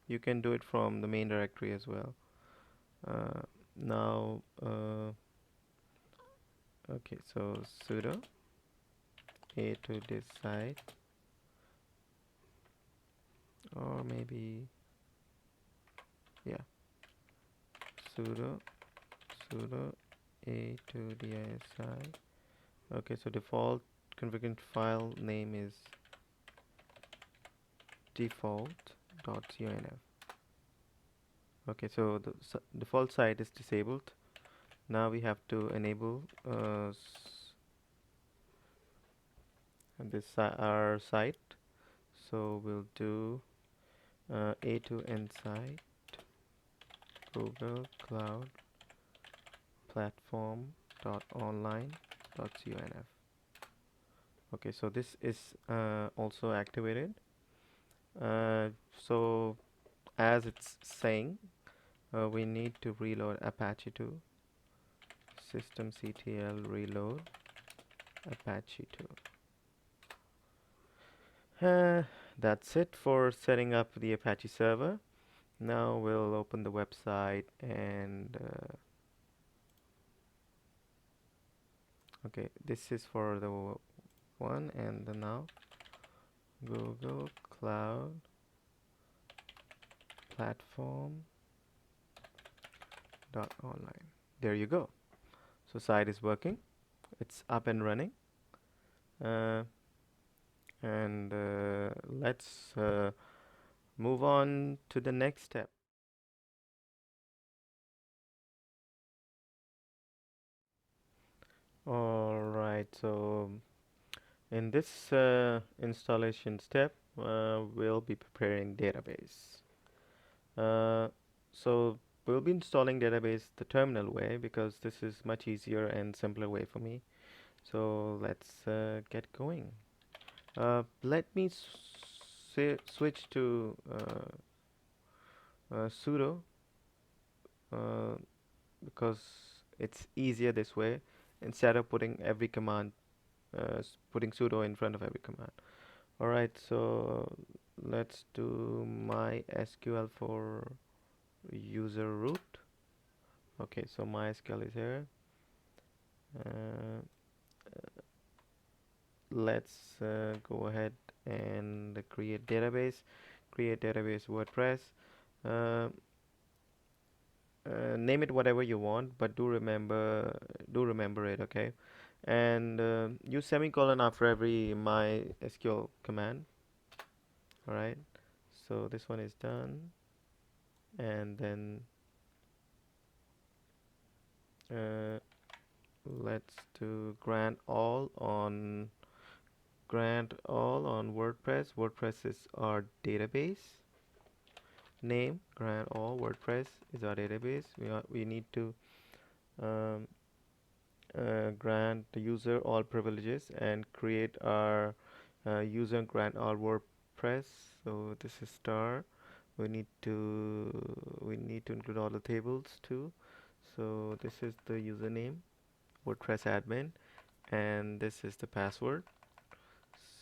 Speaker 1: do it from the main directory as well. Now, okay, so sudo a to this site, or maybe, yeah, sudo a to disi. Okay, so default configuration file name is default.conf. Okay, so the default site is disabled. Now we have to enable our site. So we'll do a to end site Google Cloud Platform .online.conf. Okay, so this is also activated. So as it's saying, we need to reload Apache 2 systemctl reload Apache 2. That's it for setting up the Apache server. Now we'll open the website and okay, this is for the one, and now Google Cloud Platform .online. There you go. So site is working. It's up and running. And let's move on to the next step. All right, so in this installation step, we'll be preparing database. So we'll be installing database the terminal way because this is much easier and simpler way for me. So let's get going. Let me switch to sudo because it's easier this way instead of putting every command, putting sudo in front of every command. All right, so let's do MySQL for user root. Okay, so MySQL is here. Let's go ahead and create database. Create database WordPress. Name it whatever you want, but do remember it, okay? And use semicolon after every MySQL command. All right. So this one is done, and then let's do grant all on WordPress. WordPress is our database name. Grant all WordPress is our database. We need to um, grant the user all privileges and create our user grant all WordPress. So this is star. We need to include all the tables too. So this is the username, WordPress admin, and this is the password.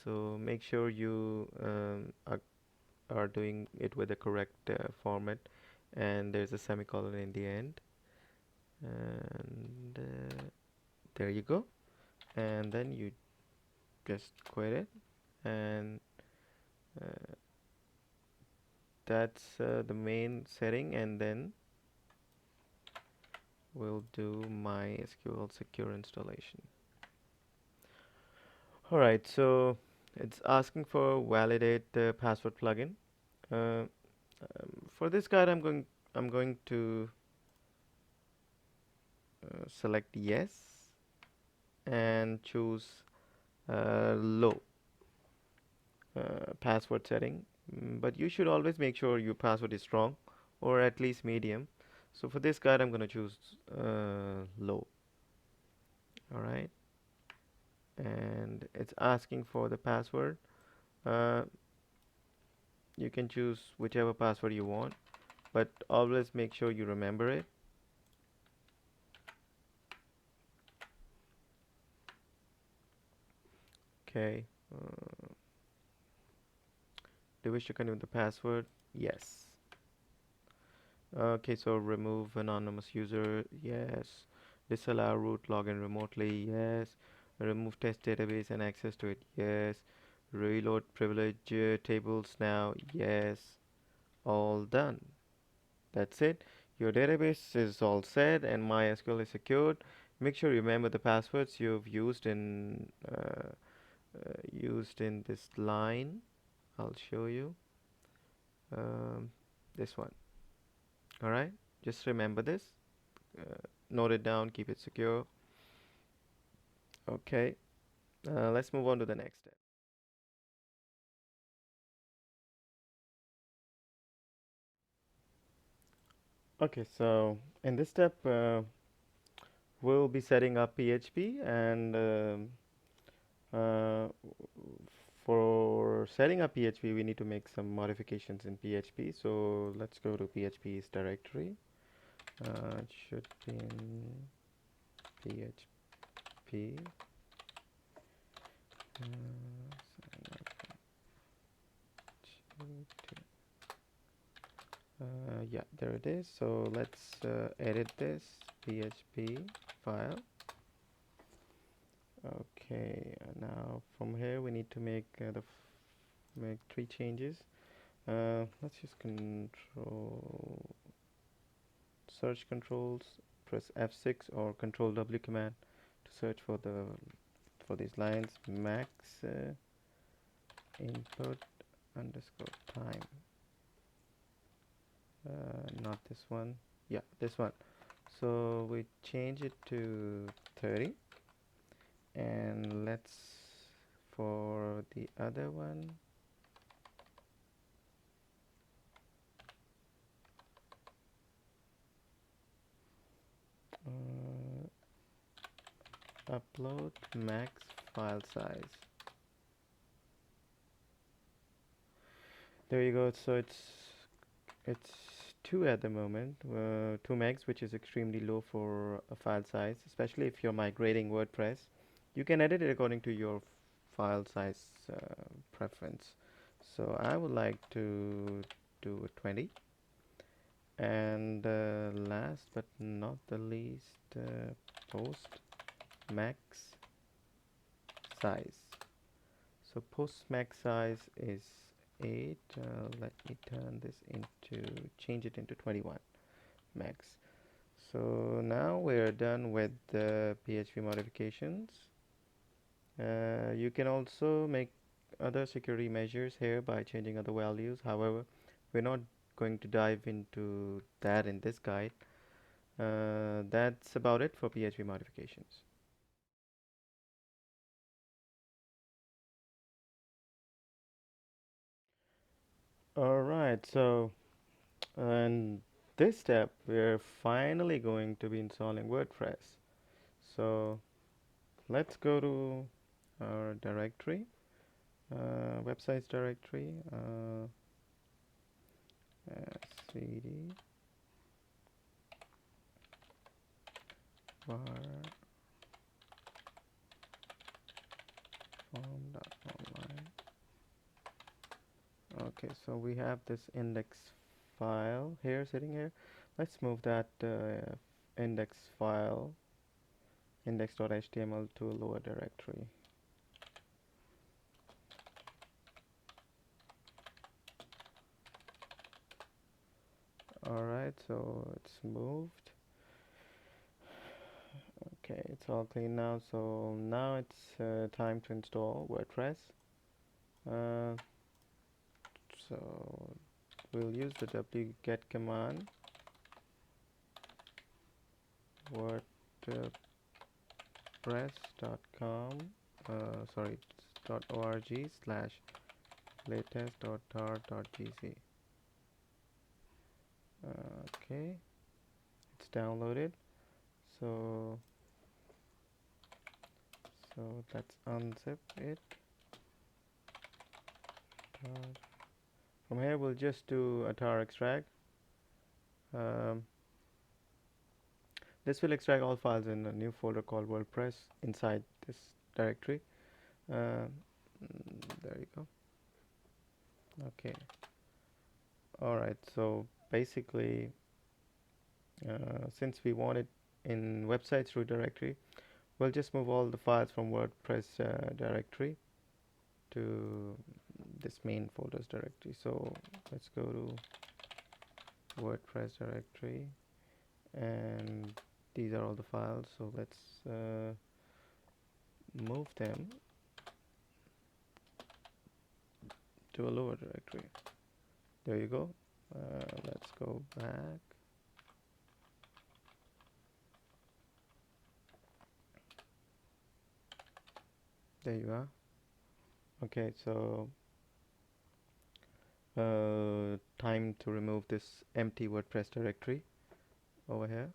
Speaker 1: So make sure you are doing it with the correct format, and there's a semicolon in the end, and there you go. And then you just quit it, and uh, that's the main setting. And then we'll do MySQL secure installation. Alright, so it's asking for validate the password plugin. For this guide, I'm going to select yes and choose low password setting. But you should always make sure your password is strong or at least medium. So for this guide, I'm going to choose low. All right. And it's asking for the password. Uh, you can choose whichever password you want, but always make sure you remember it. Okay. Do you wish to continue with the password? Yes. Okay, so remove anonymous user, yes. Disallow root login remotely, yes. Remove test database and access to it, yes. Reload privilege tables now, yes. All done. That's it. Your database is all set and MySQL is secured. Make sure you remember the passwords you've used in this line. I'll show you. Um, this one. All right. Just remember this. Note it down. Keep it secure. Okay. Let's move on to the next step. Okay. So in this step, we'll be setting up PHP and uh, for setting up PHP, we need to make some modifications in PHP. So let's go to PHP's directory. It should be in PHP. Yeah, there it is. So let's edit this PHP file. Okay, now from here we need to make make 3 changes. Let's use control search controls. Press F6 or Control W command to search for these lines. Max input underscore time. Not this one. Yeah, this one. So we change it to 30, and let's for the other one. Upload max file size. There you go. So it's 2 at the moment, 2 megs, which is extremely low for a file size, especially if you're migrating WordPress. You can edit it according to your file size preference. So I would like to do a 20. And last but not the least, post max size. So post max size is 8. Let me change it into 21 max. So now we're done with the PHP modifications. You can also make other security measures here by changing other values. However, we're not going to dive into that in this guide. That's about it for PHP modifications. Alright, so in this step, we're finally going to be installing WordPress. So let's go to our directory, websites directory, cd var form.online. Okay, so we have this index file here sitting here. Let's move that index file index.html to a lower directory. Alright, so it's moved. Okay, it's all clean now. So now it's time to install WordPress. Uh, so we'll use the wget command. WordPress wordpress.com sorry .org/latest.tar.gc. Okay, it's downloaded. So let's unzip it. From here we'll just do a tar extract. This will extract all files in a new folder called WordPress inside this directory. There you go. Okay. Alright, so basically since we want it in websites root directory, we'll just move all the files from WordPress directory to this main folders directory. So let's go to WordPress directory, and these are all the files. So let's move them to a lower directory. There you go. Let's go back. There you are. Okay, so time to remove this empty WordPress directory over here.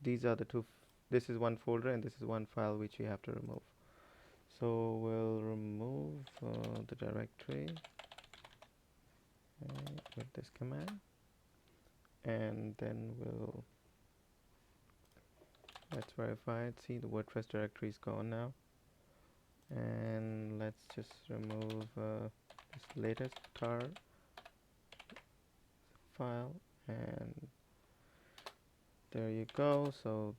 Speaker 1: These are the two. This is one folder and this is one file which we have to remove. So we'll remove the directory with this command, and then let's verify it. See, the WordPress directory is gone now, and let's just remove this latest tar file, and there you go. So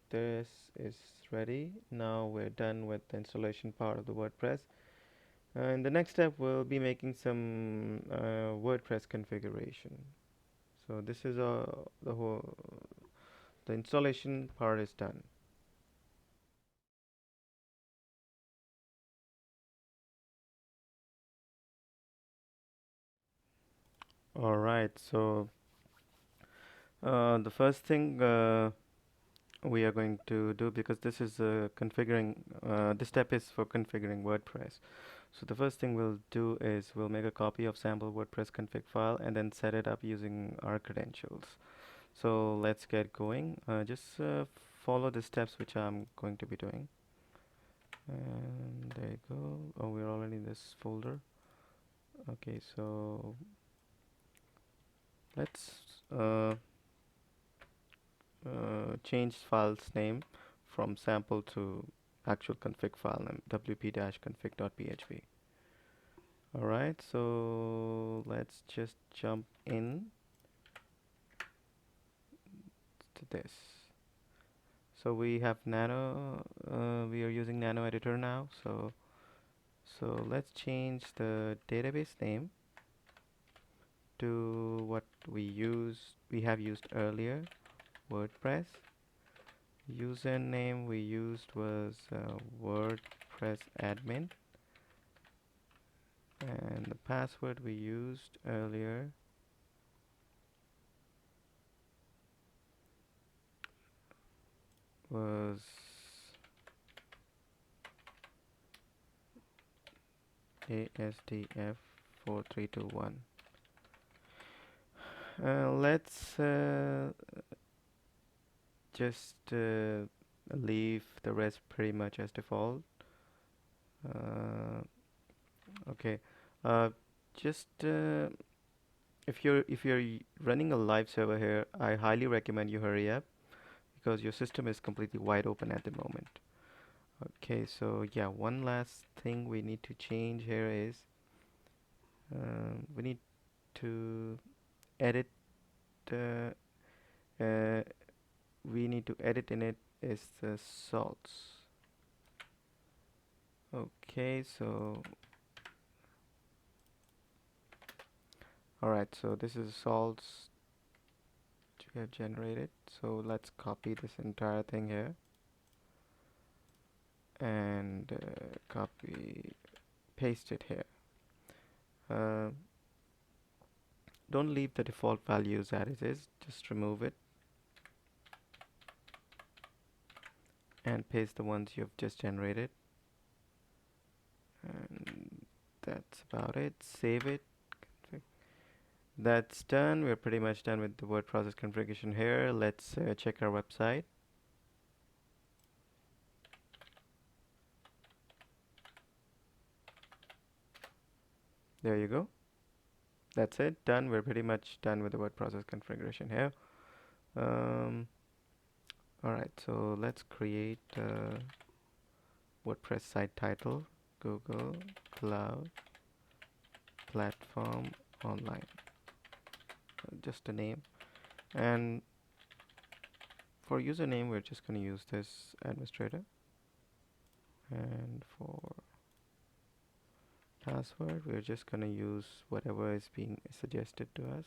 Speaker 1: this is ready. Now we're done with the installation part of the WordPress. In the next step we'll be making some WordPress configuration. So this is the installation part is done. Alright, so the first thing we are going to do, because this is configuring, this step is for configuring WordPress. So the first thing we'll do is we'll make a copy of sample WordPress config file and then set it up using our credentials. So let's get going. Just follow the steps which I'm going to be doing. And there you go. Oh, we're already in this folder. Okay, so let's change file's name from sample to actual config file name, wp-config.php. Alright, so let's just jump in to this. So we have Nano, we are using Nano editor now. So let's change the database name to what we have used earlier, WordPress. Username we used was WordPress admin, and the password we used earlier was ASDF4321. Let's just leave the rest pretty much as default. Okay, just if you're running a live server here, I highly recommend you hurry up because your system is completely wide open at the moment. Okay, so yeah, one last thing we need to change here is we need to edit in it is the salts. Okay, so alright, so this is salts we have generated. So let's copy this entire thing here and paste it here. Don't leave the default values as it is, just remove it. and paste the ones you've just generated. And that's about it. Save it. That's done. We're pretty much done with the word process configuration here. Let's check our website. There you go. That's it. Done. We're pretty much done with the word process configuration here. Alright, so let's create a WordPress site title. Google Cloud Platform Online. Just a name. And for username, we're just going to use this administrator. And for password, we're just going to use whatever is being suggested to us.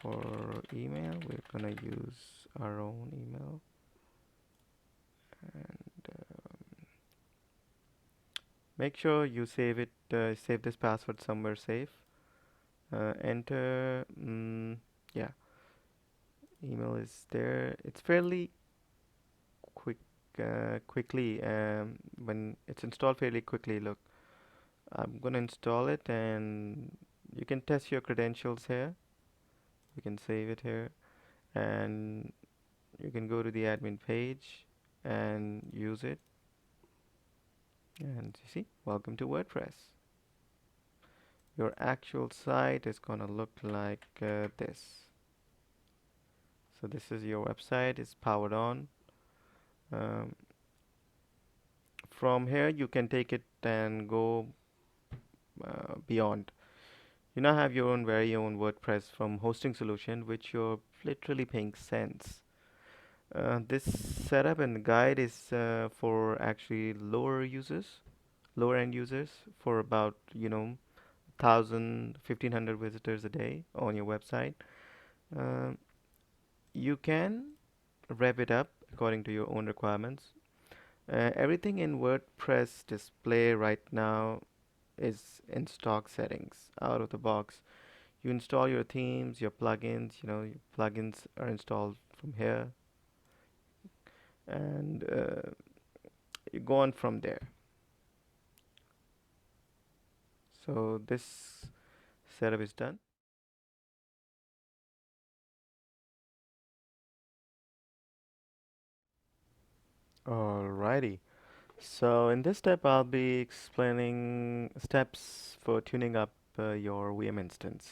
Speaker 1: For email, we're going to use our own email. And make sure you save it, save this password somewhere safe. Enter, yeah, email is there. It's fairly quickly, when it's installed fairly quickly. Look, I'm gonna install it, and you can test your credentials here. You can save it here, and you can go to the admin page and use it. And you see, welcome to WordPress. Your actual site is gonna look like this. So this is your website. It's powered on. Um, from here, you can take it and go beyond. You now have your own very own WordPress from hosting solution, which you're literally paying cents. This setup and guide is for actually lower end users, for about 1,000, 1,500 visitors a day on your website. Um, you can rev it up according to your own requirements. Everything in WordPress display right now is in stock settings, out of the box. You install your themes, your plugins. Your plugins are installed from here, and you go on from there. So this setup is done. Alrighty. So in this step, I'll be explaining steps for tuning up your VM instance.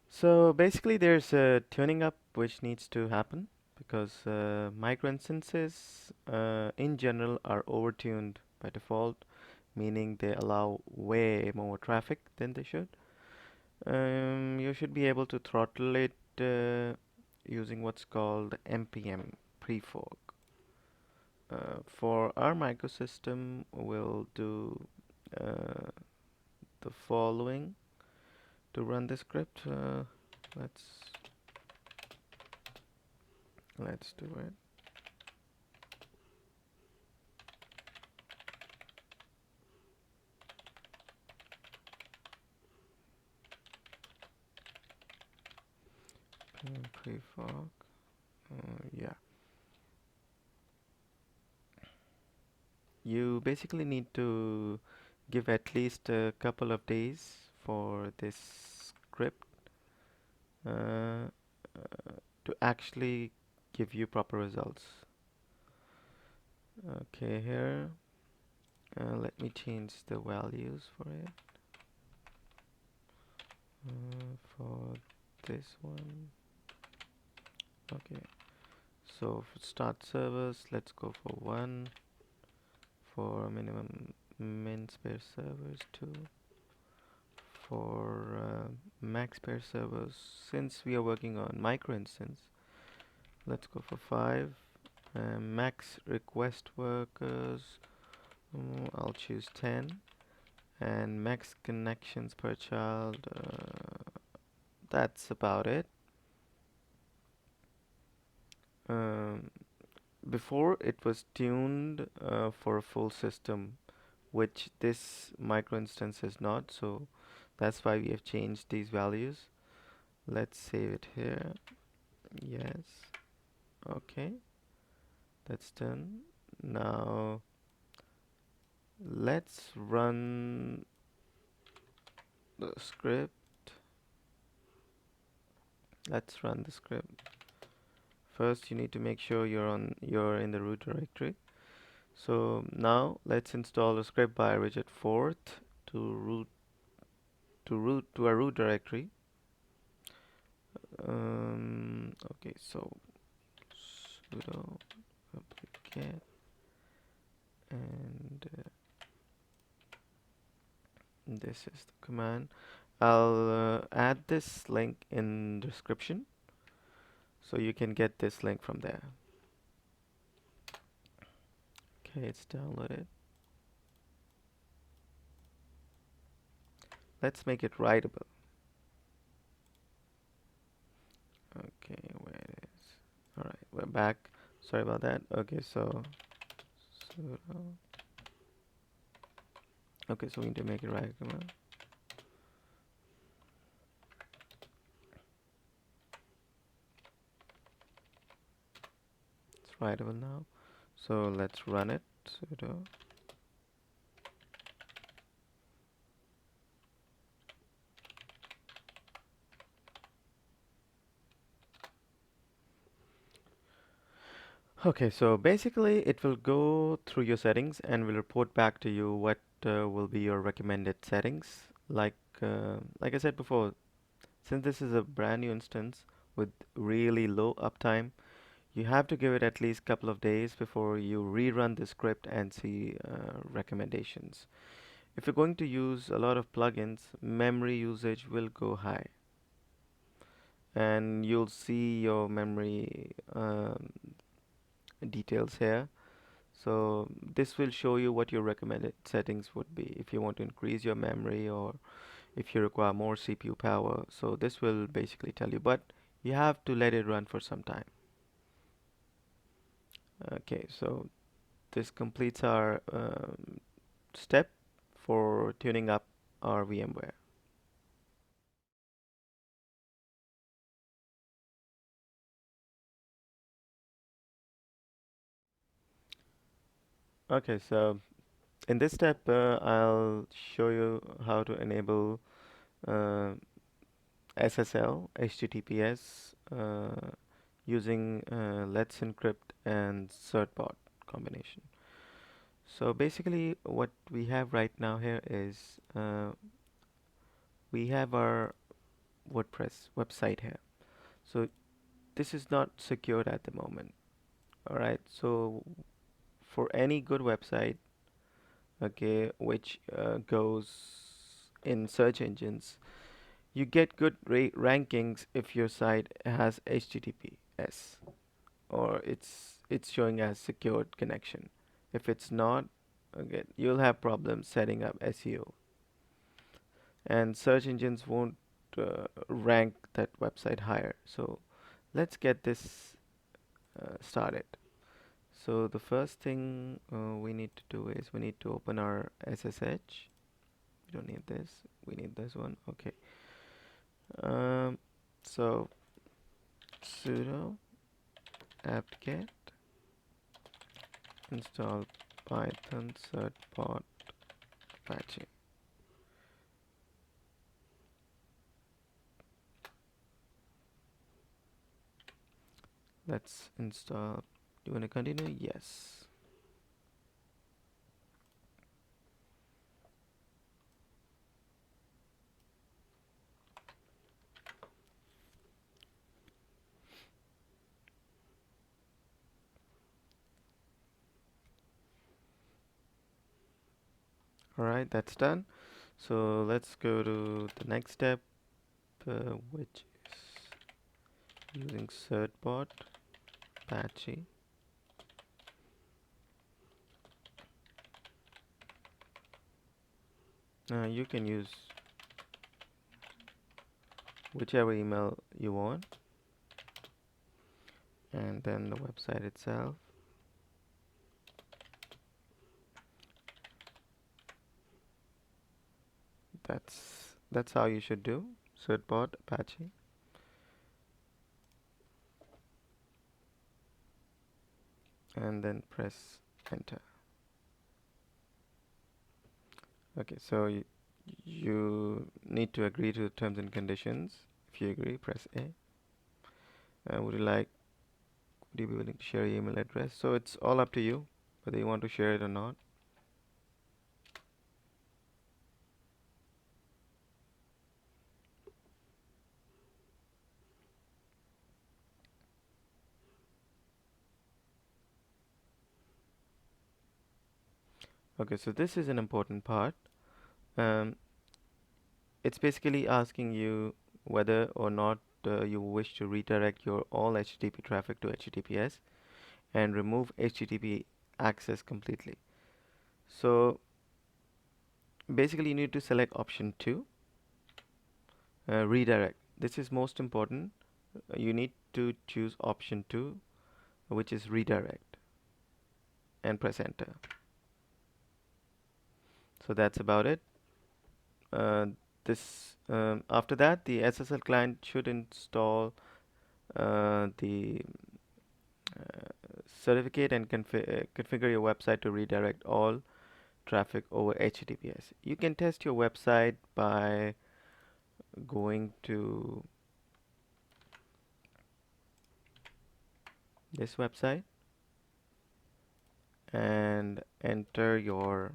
Speaker 1: So basically, there's a tuning up which needs to happen because micro instances in general are overtuned by default, meaning they allow way more traffic than they should. You should be able to throttle it using what's called npm prefork. For our microsystem, we'll do uh, the following to run the script. Let's let's do it. Prefork. Yeah. You basically need to give at least a couple of days for this script uh, to actually give you proper results. Okay, here. Let me change the values for it. For this one. Okay. So for start servers, let's go for 1. For minimum min pair servers, 2. For max pair servers, since we are working on micro instance, let's go for 5. Max request workers, I'll choose 10. And max connections per child, that's about it. Um, Before it was tuned for a full system, which this micro instance is not, so that's why we have changed these values. Let's save it here. Yes. Okay. That's done. Now let's run the script. Let's run the script. First, you need to make sure you're in the root directory. So now let's install a script by rigid forth to root to our root directory. Okay, so sudo get and this is the command. I'll add this link in the description so you can get this link from there. Okay, it's downloaded. Let's make it writable. Okay, where it is. Alright, we're back. Sorry about that. Okay, so sudo. Okay, so we need to make it writable. It's writable now. So let's run it. Sudo. Okay, so basically it will go through your settings and will report back to you what will be your recommended settings. Like I said before, since this is a brand new instance with really low uptime, you have to give it at least a couple of days before you rerun the script and see recommendations. If you're going to use a lot of plugins, memory usage will go high, and you'll see your memory details here. So this will show you what your recommended settings would be if you want to increase your memory or if you require more CPU power. So this will basically tell you, but you have to let it run for some time. Okay, so this completes our step for tuning up our VMware. Okay, so in this step, I'll show you how to enable uh, SSL, HTTPS, using Let's Encrypt and Certbot combination. So basically, what we have right now here is we have our WordPress website here. So this is not secured at the moment. All right. So for any good website, okay, which goes in search engines, you get good rankings if your site has HTTPS or it's showing as secured connection. If it's not, okay, you'll have problems setting up SEO, and search engines won't rank that website higher. So let's get this started. So the first thing we need to do is we need to open our SSH. We don't need this. We need this one. Okay. Um, so sudo apt-get install python certbot Apache. Let's install. Do you want to continue? Yes. Alright, that's done. So let's go to the next step, which is using Certbot Apache. You can use whichever email you want, and then the website itself. That's how you should do Certbot Apache. and then press enter. Okay, so you need to agree to the terms and conditions. If you agree, press A. Would you be willing to share your email address? So it's all up to you whether you want to share it or not. Okay, so this is an important part. Um, it's basically asking you whether or not you wish to redirect your all HTTP traffic to HTTPS and remove HTTP access completely. So basically you need to select option 2, redirect. This is most important. You need to choose option 2, which is redirect, and press enter. So that's about it. After that, the SSL client should install the certificate and configure your website to redirect all traffic over HTTPS. You can test your website by going to this website and enter your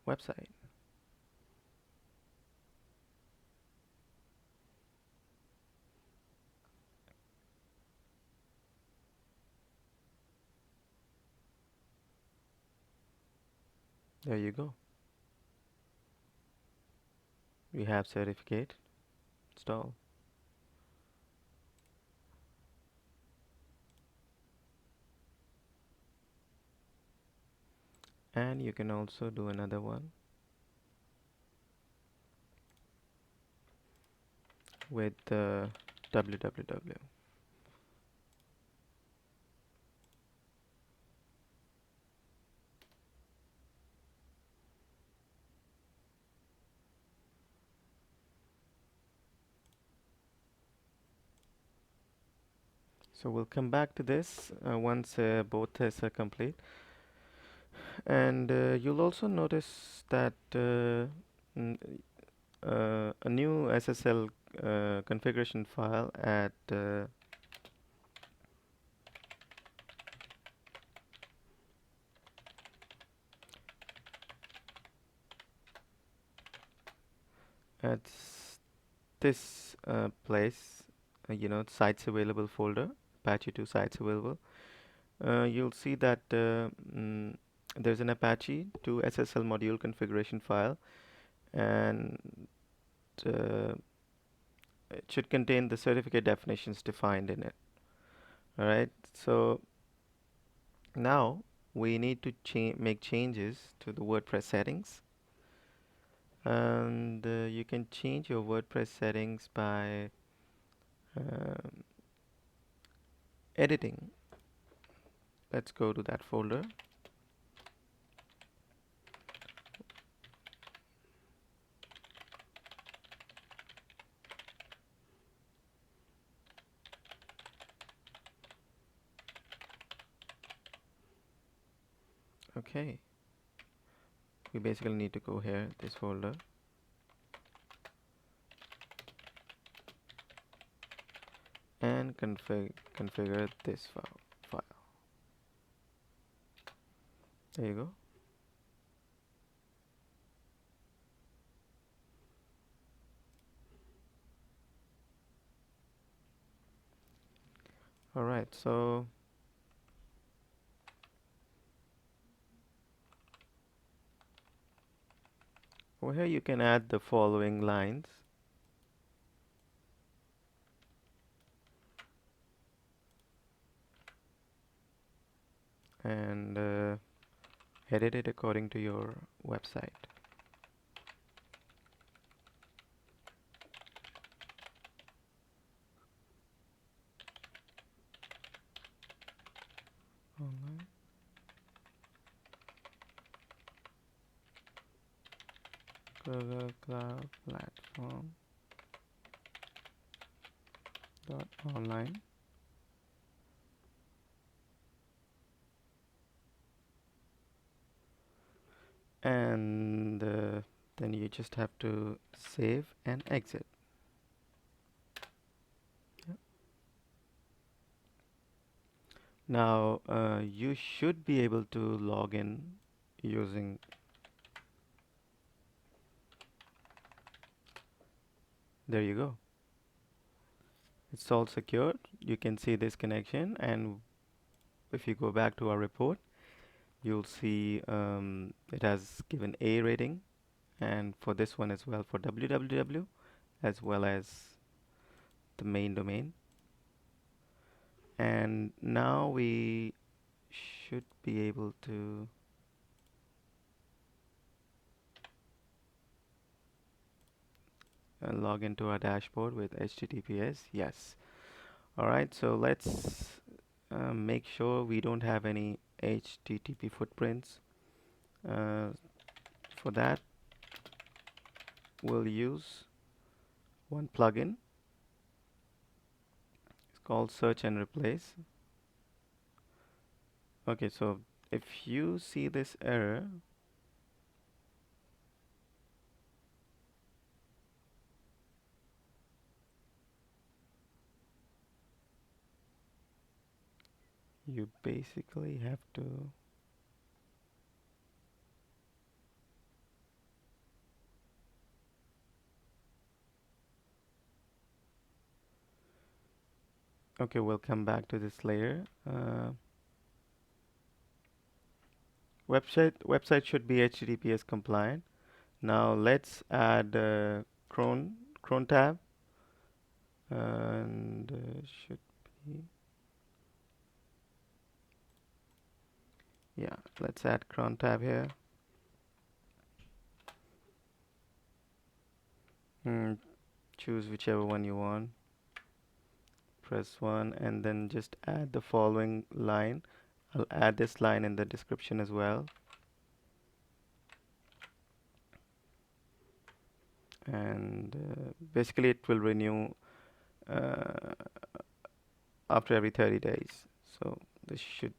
Speaker 1: website. There you go. We have certificate installed. And you can also do another one with www. So we'll come back to this once both tests are complete. And you'll also notice that a new SSL configuration file at this place, sites available folder, Apache 2 sites available. You'll see that there's an Apache 2 SSL module configuration file, and uh, it should contain the certificate definitions defined in it. All right, so now we need to make changes to the WordPress settings, and you can change your WordPress settings by um, editing. Let's go to that folder. Okay, we basically need to go here, this folder, and configure this file. There you go. All right, so over here you can add the following lines. And edit it according to your website. Online Google Cloud Platform. online, and then you just have to save and exit. Yep. Now you should be able to log in using there you go. It's all secured. You can see this connection, and if you go back to our report, you'll see it has given A rating, and for this one as well, for www as well as the main domain. And now we should be able to log into our dashboard with https. Yes. All right, so let's make sure we don't have any HTTP footprints. For that, we'll use one plugin. It's called Search and Replace. Okay, so if you see this error, you basically have to okay, we'll come back to this later. Website should be HTTPS compliant. Now let's add cron tab, and should be, yeah, let's add cron tab here. Choose whichever one you want. Press 1 and then just add the following line. I'll add this line in the description as well. And basically it will renew after every 30 days. So this should,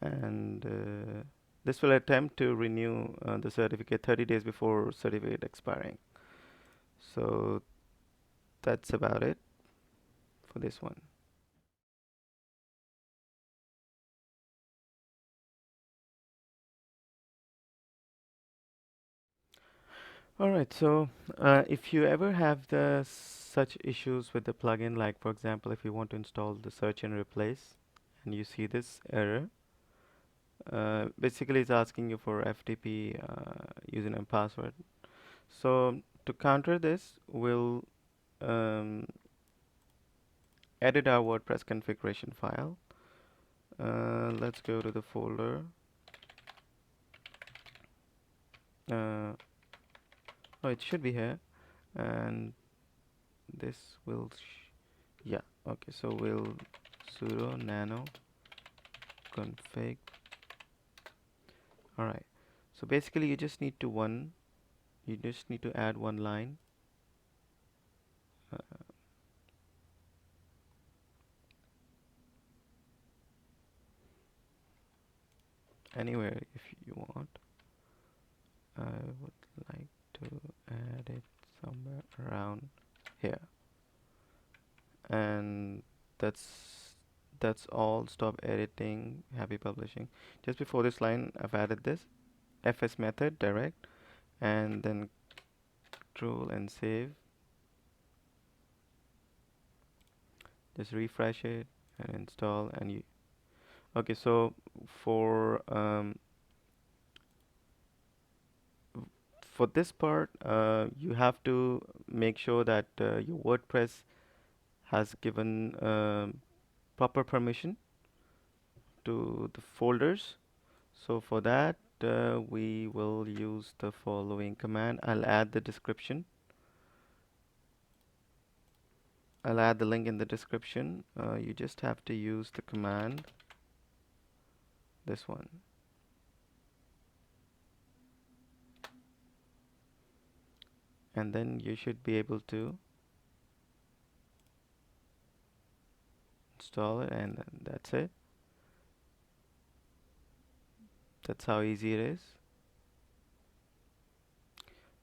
Speaker 1: and this will attempt to renew the certificate 30 days before certificate expiring. So that's about it for this one. Alright, so if you ever have such issues with the plugin, like for example, if you want to install the search and replace, and you see this error, basically it's asking you for FTP username and password. So to counter this, we'll edit our WordPress configuration file. Let's go to the folder. Oh, it should be here, and this will yeah, okay, so we'll sudo nano config. Alright, so basically you just need to add one line. Anywhere if you want. I would like to add it somewhere around here, and that's all. Stop editing, happy publishing. Just before this line I've added this fs method direct, and then control and save. Just refresh it and install, and you okay. So for this part, you have to make sure that your WordPress has given proper permission to the folders. So for that, we will use the following command. I'll add the description. I'll add the link in the description. You just have to use the command, this one. And then you should be able to install it, and then that's it. That's how easy it is.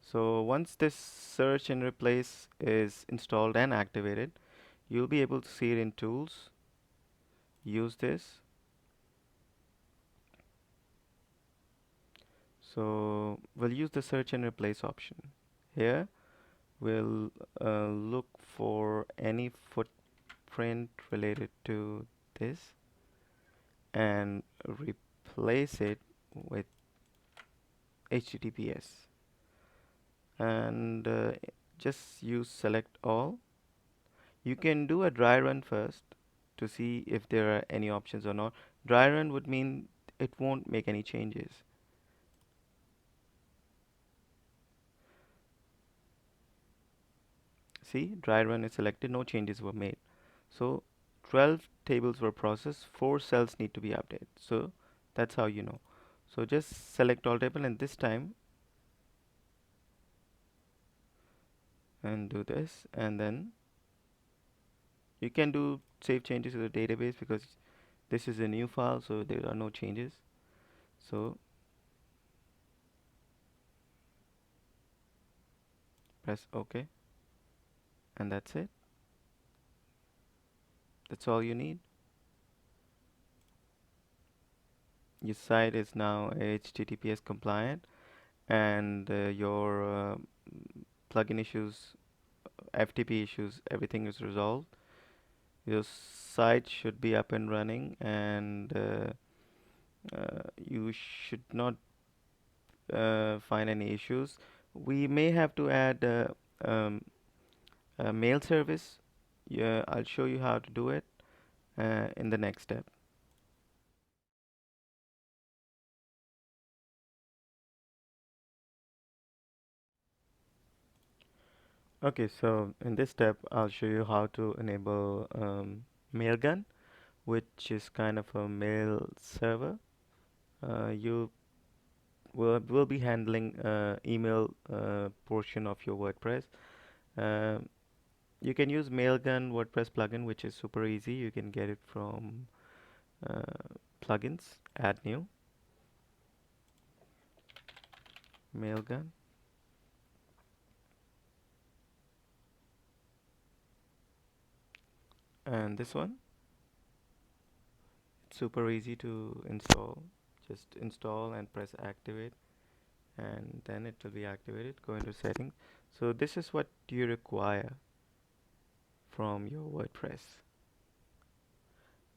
Speaker 1: So once this search and replace is installed and activated, you'll be able to see it in tools. Use this. So we'll use the search and replace option. Here we'll look for any footprint related to this and replace it with https, and just use select all. You can do a dry run first to see if there are any options or not. Dry run would mean it won't make any changes. See, dry run is selected, no changes were made. So 12 tables were processed, 4 cells need to be updated. So that's how you know. So just select all table, and this time and do this, and then you can do save changes to the database because this is a new file, so there are no changes. So press OK, and that's it. That's all you need. Your site is now HTTPS compliant, and your plugin issues, FTP issues, everything is resolved. Your site should be up and running, and you should not find any issues. We may have to add um, a mail service. Yeah, I'll show you how to do it in the next step. Okay, so in this step, I'll show you how to enable MailGun, which is kind of a mail server. You will be handling email portion of your WordPress. Um you can use MailGun WordPress plugin, which is super easy. You can get it from plugins, add new, MailGun, and this one. It's super easy to install. Just install and press activate, and then it will be activated. Go into settings. So this is what you require from your WordPress,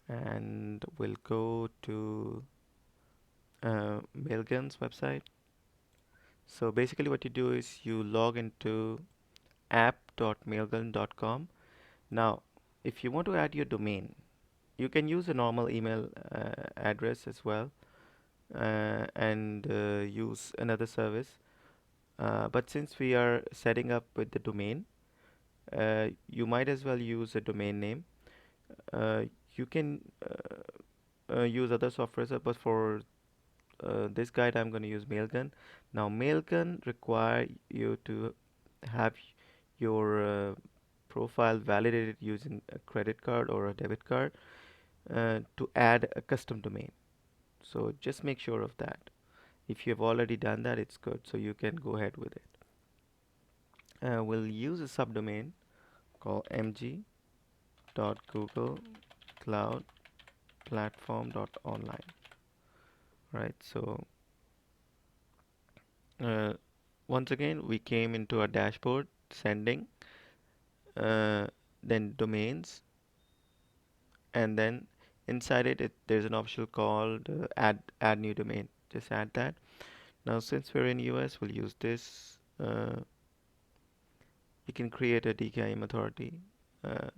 Speaker 1: and we'll go to MailGun's website. So basically what you do is you log into app.mailgun.com. Now if you want to add your domain, you can use a normal email address as well, and use another service, but since we are setting up with the domain, you might as well use a domain name. uh, you can use other software, but for this guide I'm going to use MailGun. Now MailGun require you to have your profile validated using a credit card or a debit card to add a custom domain. So just make sure of that. If you have already done that, it's good, so you can go ahead with it. We'll use a subdomain called mg.googlecloudplatform.online. Right, so uh, once again we came into our dashboard, sending, uh, then domains, and then inside there's an option called add new domain. Just add that. Now since we're in US, we'll use this. You can create a DKIM authority. uh,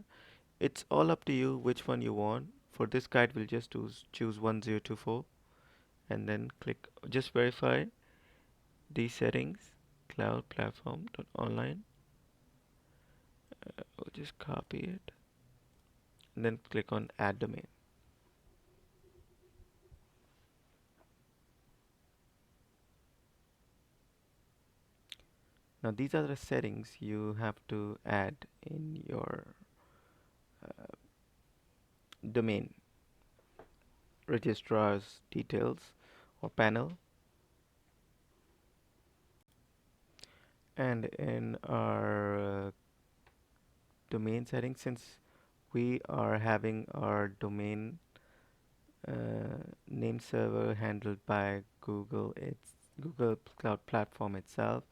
Speaker 1: it's all up to you which one you want. For this guide we'll just choose 1024, and then click just verify these settings, cloud platform dot online. We'll just copy it and then click on add domain. Now these are the settings you have to add in your domain registrar's details or panel, and in our domain settings, since we are having our domain name server handled by Google, it's Google Cloud Platform itself.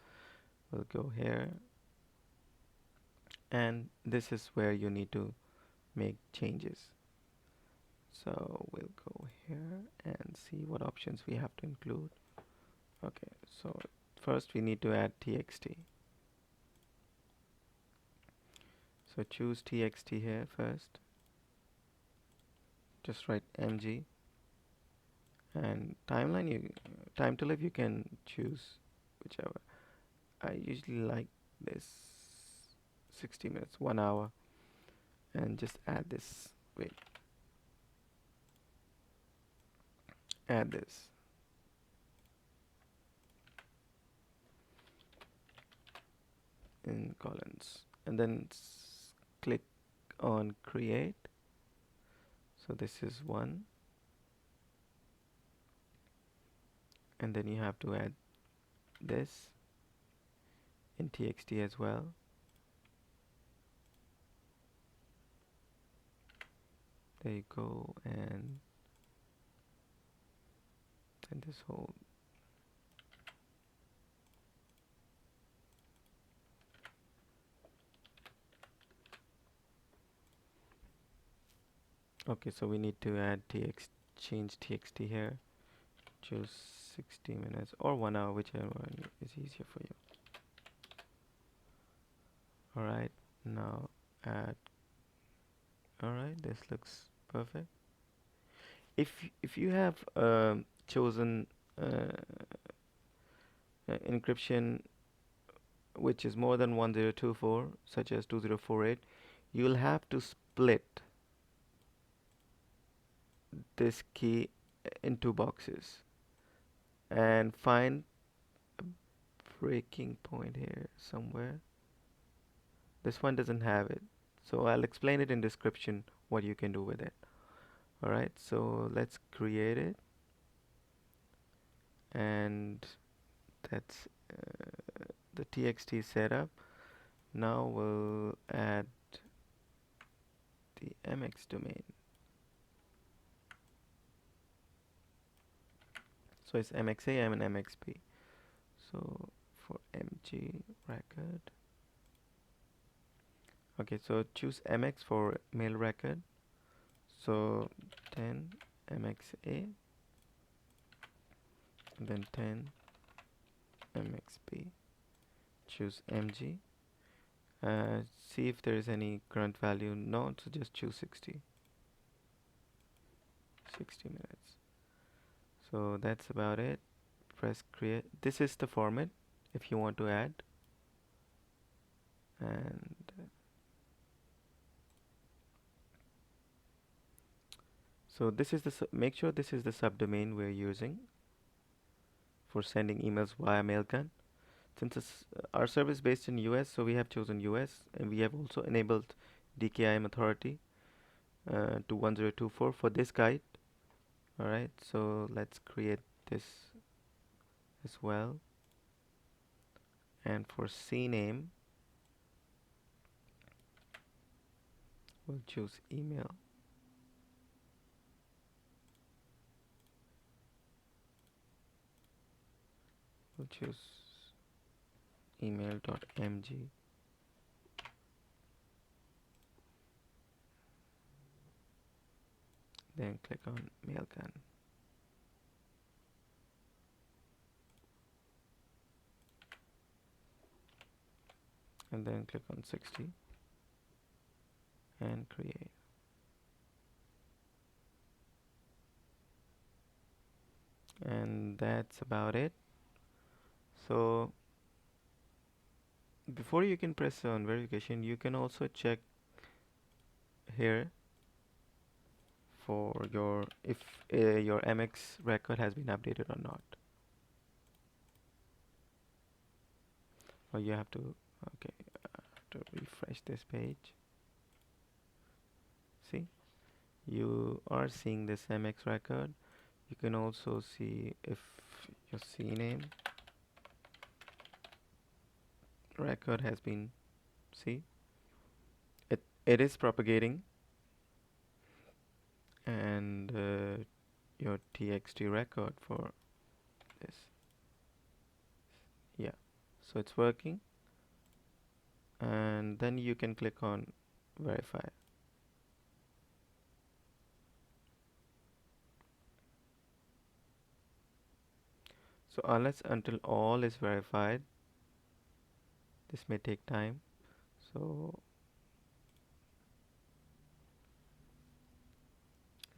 Speaker 1: We'll go here, and this is where you need to make changes. So we'll go here and see what options we have to include. Okay, so first we need to add txt. So choose txt here first. Just write mg, and time to live you can choose whichever. I usually like this 60 minutes, 1 hour, and just add this. Wait, add this. In columns, and then click on create. So this is one, and then you have to add this in txt as well. There you go, and then this whole. Okay, so we need to add change txt here. Choose 60 minutes or 1 hour, whichever one is easier for you. Alright, now add. Alright, this looks perfect. If you have chosen encryption which is more than 1024, such as 2048, you'll have to split this key in two boxes and find a breaking point here somewhere. This one doesn't have it, so I'll explain it in description what you can do with it. Alright, so let's create it, and that's the txt setup. Now we'll add the mx domain. So it's mxa and mxp. So for mg record, okay, so choose mx for mail record. So 10 mxa, and then 10 mxp. Choose mg. See if there is any current value. No, so just choose 60 minutes. So that's about it. Press create. This is the format if you want to add, and so this is the make sure this is the subdomain we're using for sending emails via MailGun. Since our server is based in US, so we have chosen US, and we have also enabled DKIM authority to 1024 for this guide. Alright, so let's create this as well. And for CNAME, we'll choose email. We'll choose email.mg. Then click on MailGun. And then click on 60 and create. And that's about it. So before you can press on verification, you can also check here for your if your MX record has been updated or not. Or you have to to refresh this page. See, you are seeing this MX record. You can also see if your CNAME record has been, see, it is propagating, and your txt record for this, yeah, so it's working. And then you can click on verify. So unless until all is verified, this may take time. So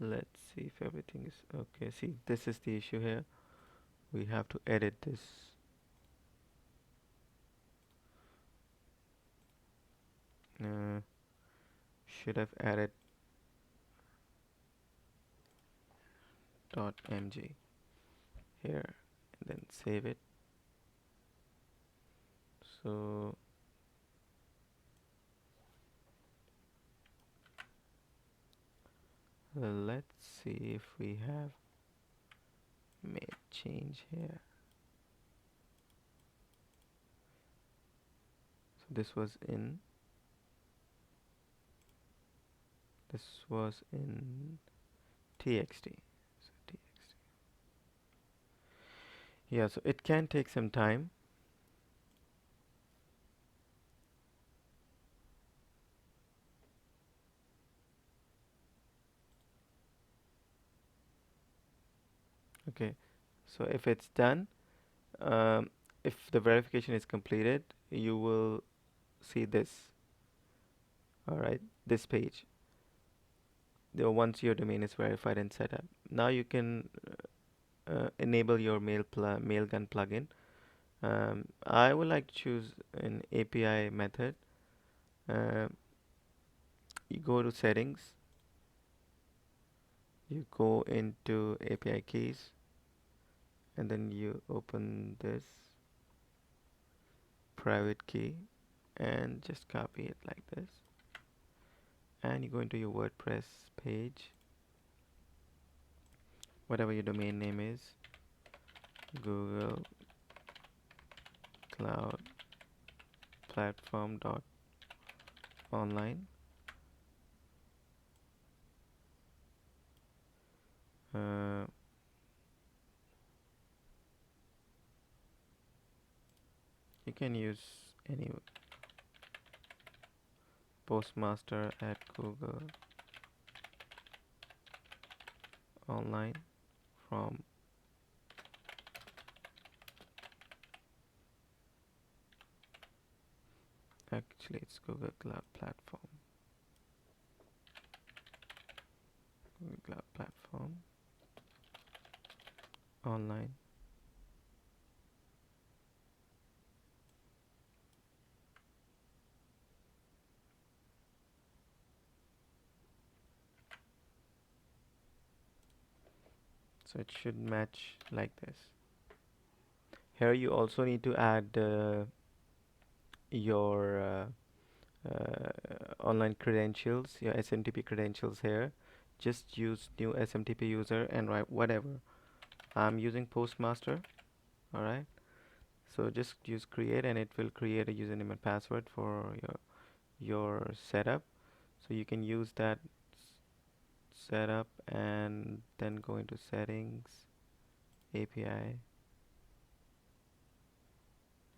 Speaker 1: let's see if everything is okay. See, this is the issue here. We have to edit this. Should have added .mg here and then save it. So let's see if we have made change here. So this was in txt. So txt. Yeah, so it can take some time. Okay, so if it's done, if the verification is completed, you will see this. All right, this page. Once your domain is verified and set up, now you can enable your MailGun plugin. I would like to choose an API method. You go to settings, you go into API keys, and then you open this private key and just copy it like this, and you go into your WordPress page, whatever your domain name is, Google Cloud Platform dot online. You can use any postmaster at Google online from actually it's Google Cloud Platform. Google Cloud Platform online. So it should match like this. Here you also need to add your online credentials, your SMTP credentials here. Just use new SMTP user and write whatever. I'm using Postmaster. Alright. So just use create and it will create a username and password for your setup. So you can use that setup and then go into settings, API,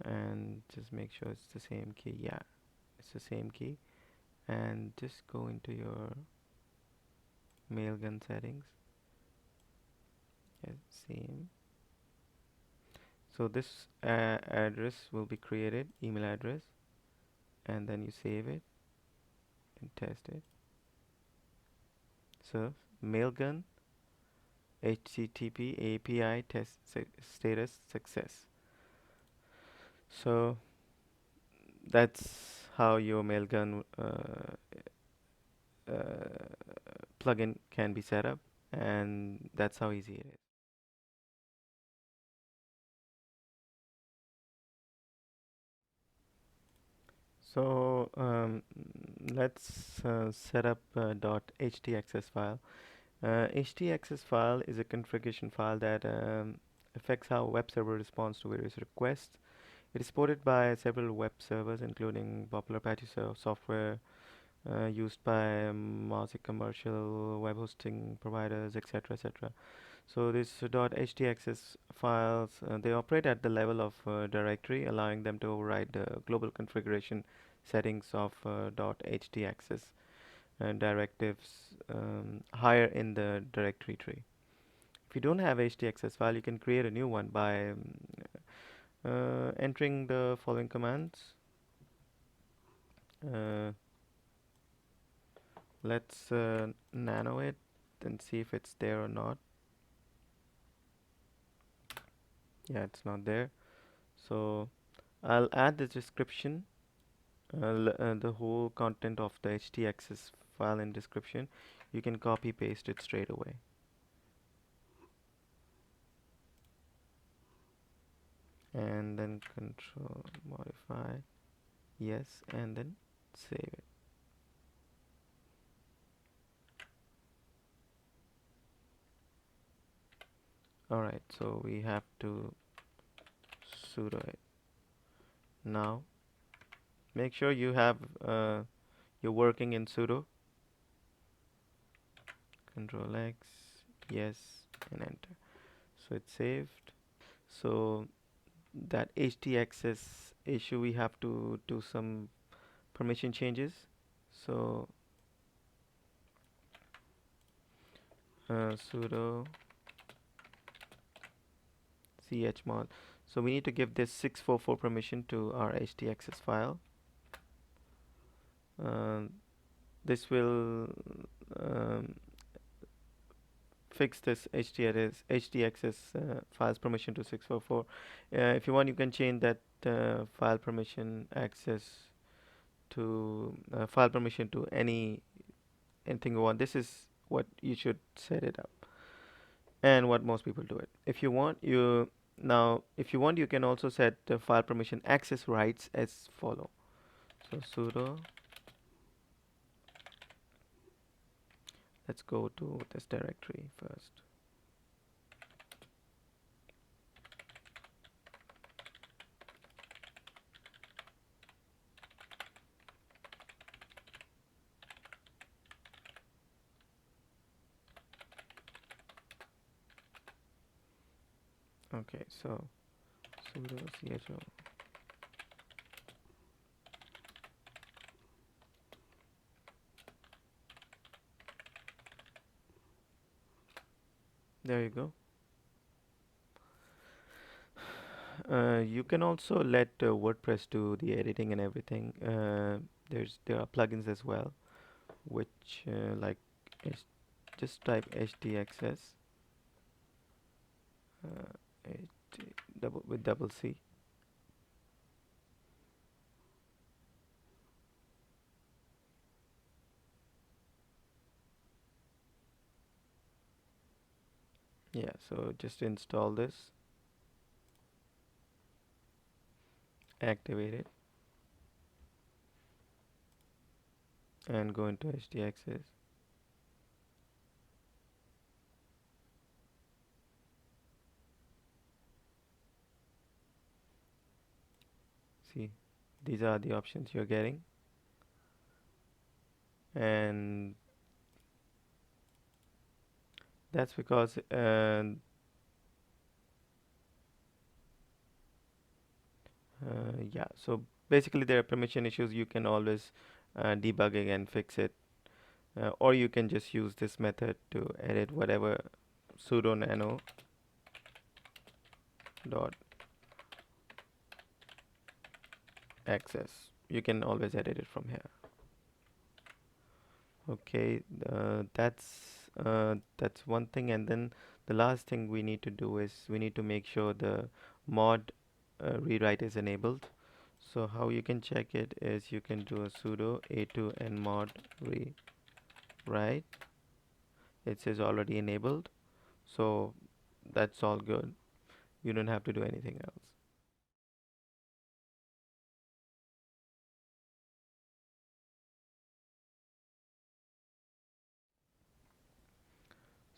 Speaker 1: and just make sure it's the same key. Yeah, it's the same key. And just go into your MailGun settings. Yeah, same. So this address will be created, email address, and then you save it and test it. So MailGun HTTP API test status success. So that's how your MailGun plugin can be set up, and that's how easy it is. So let's set up .htaccess file. htaccess file is a configuration file that affects how a web server responds to various requests. It is supported by several web servers, including popular Apache software used by mostly commercial web hosting providers, etc., etc. So this .htaccess files, they operate at the level of directory, allowing them to override the global configuration settings of .htaccess directives higher in the directory tree. If you don't have htaccess file, you can create a new one by entering the following commands. Uh, let's nano it and see if it's there or not. Yeah, it's not there. So I'll add the description, the whole content of the htaccess file in description. You can copy paste it straight away. And then control modify, yes, and then save it. Alright, so we have to sudo it. Now make sure you have you're working in sudo. Control X, yes, and enter. So it's saved. So that htaccess issue, we have to do some permission changes. So sudo chmod. So we need to give this 644 permission to our htaccess file. This will um, fix this htaccess files permission to 644. If you want, you can change that file permission access to file permission to anything you want. This is what you should set it up, and what most people do it. If you want, you can also set the file permission access rights as follow. So sudo, let's go to this directory first. Okay, so sudo chmod. There you go. You can also let WordPress do the editing and everything. There are plugins as well, which like just type htaccess with double C. Yeah, so just install this, activate it, and go into htaccess. See, these are the options you're getting, and that's because yeah, so basically there are permission issues. You can always debug it and fix it, or you can just use this method to edit whatever sudo nano dot access. You can always edit it from here. Okay, that's one thing, and then the last thing we need to do is we need to make sure the mod rewrite is enabled. So how you can check it is you can do a sudo a2 nmod rewrite. It says already enabled, so that's all good. You don't have to do anything else.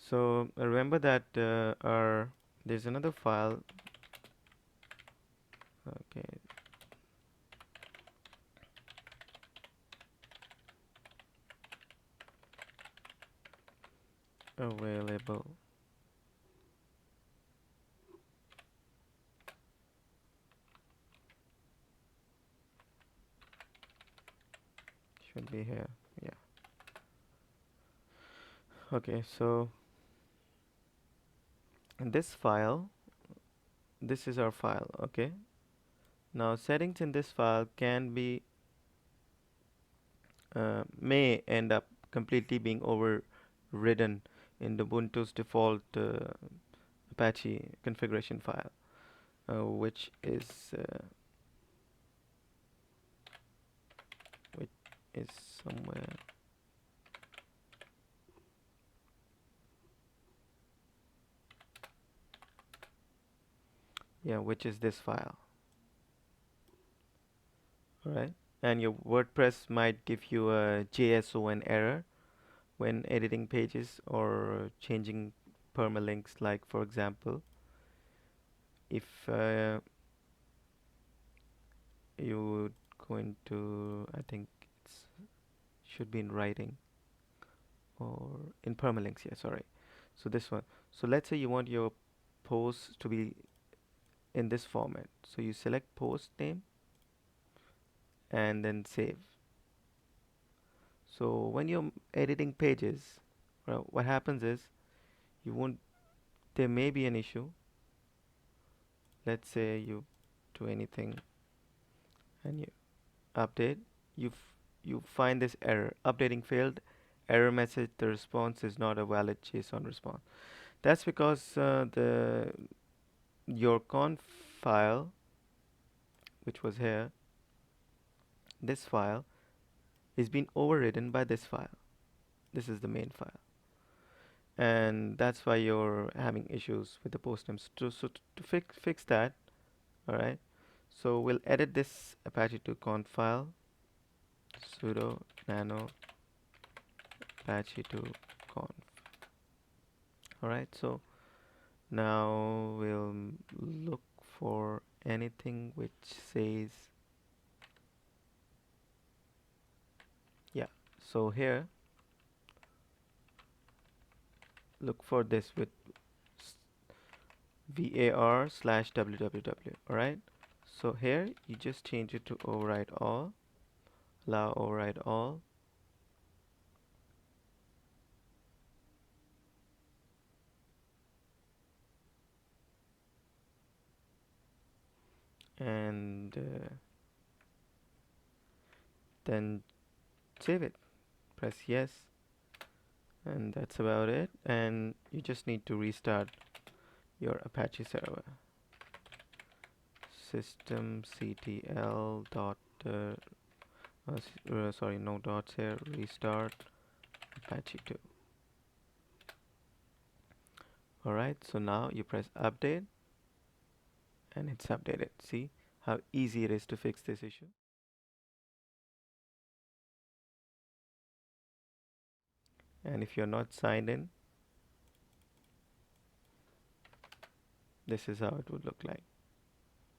Speaker 1: So remember that there's another file. Okay, available should be here. Yeah. Okay, so in this file, this is our file. Okay. Now settings in this file can be may end up completely being overridden in the Ubuntu's default Apache configuration file, which is which is somewhere. Yeah, which is this file. All right, and your WordPress might give you a JSON error when editing pages or changing permalinks. Like for example, if you go into, I think it's should be in writing or in permalinks. Yeah, sorry. So this one. So let's say you want your post to be in this format. So you select post name and then save. So when you're editing pages, what happens is you won't. There may be an issue. Let's say you do anything and you update. You find this error. Updating failed. Error message. The response is not a valid JSON response. That's because the your conf file, which was here, this file is being overridden by this file. This is the main file, and that's why you're having issues with the post names. To fix that, all right. So we'll edit this Apache 2 conf file, sudo nano Apache 2 conf. All right. So now we'll look for anything which says, yeah. So here, look for this with var/www. All right. So here you just change it to override all, allow override all, and then save it. Press yes, and that's about it. And you just need to restart your Apache server. Systemctl dot sorry, no dots here. Restart Apache 2. All right. So now you press update, and it's updated. See how easy it is to fix this issue. And if you're not signed in, this is how it would look like.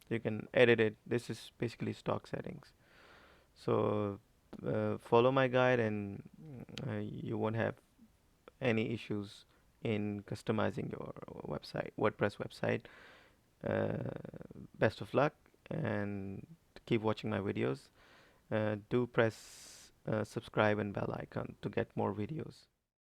Speaker 1: You can edit it. This is basically stock settings. So follow my guide, and you won't have any issues in customizing your website, WordPress website. Best of luck, and keep watching my videos. Do press subscribe and bell icon to get more videos.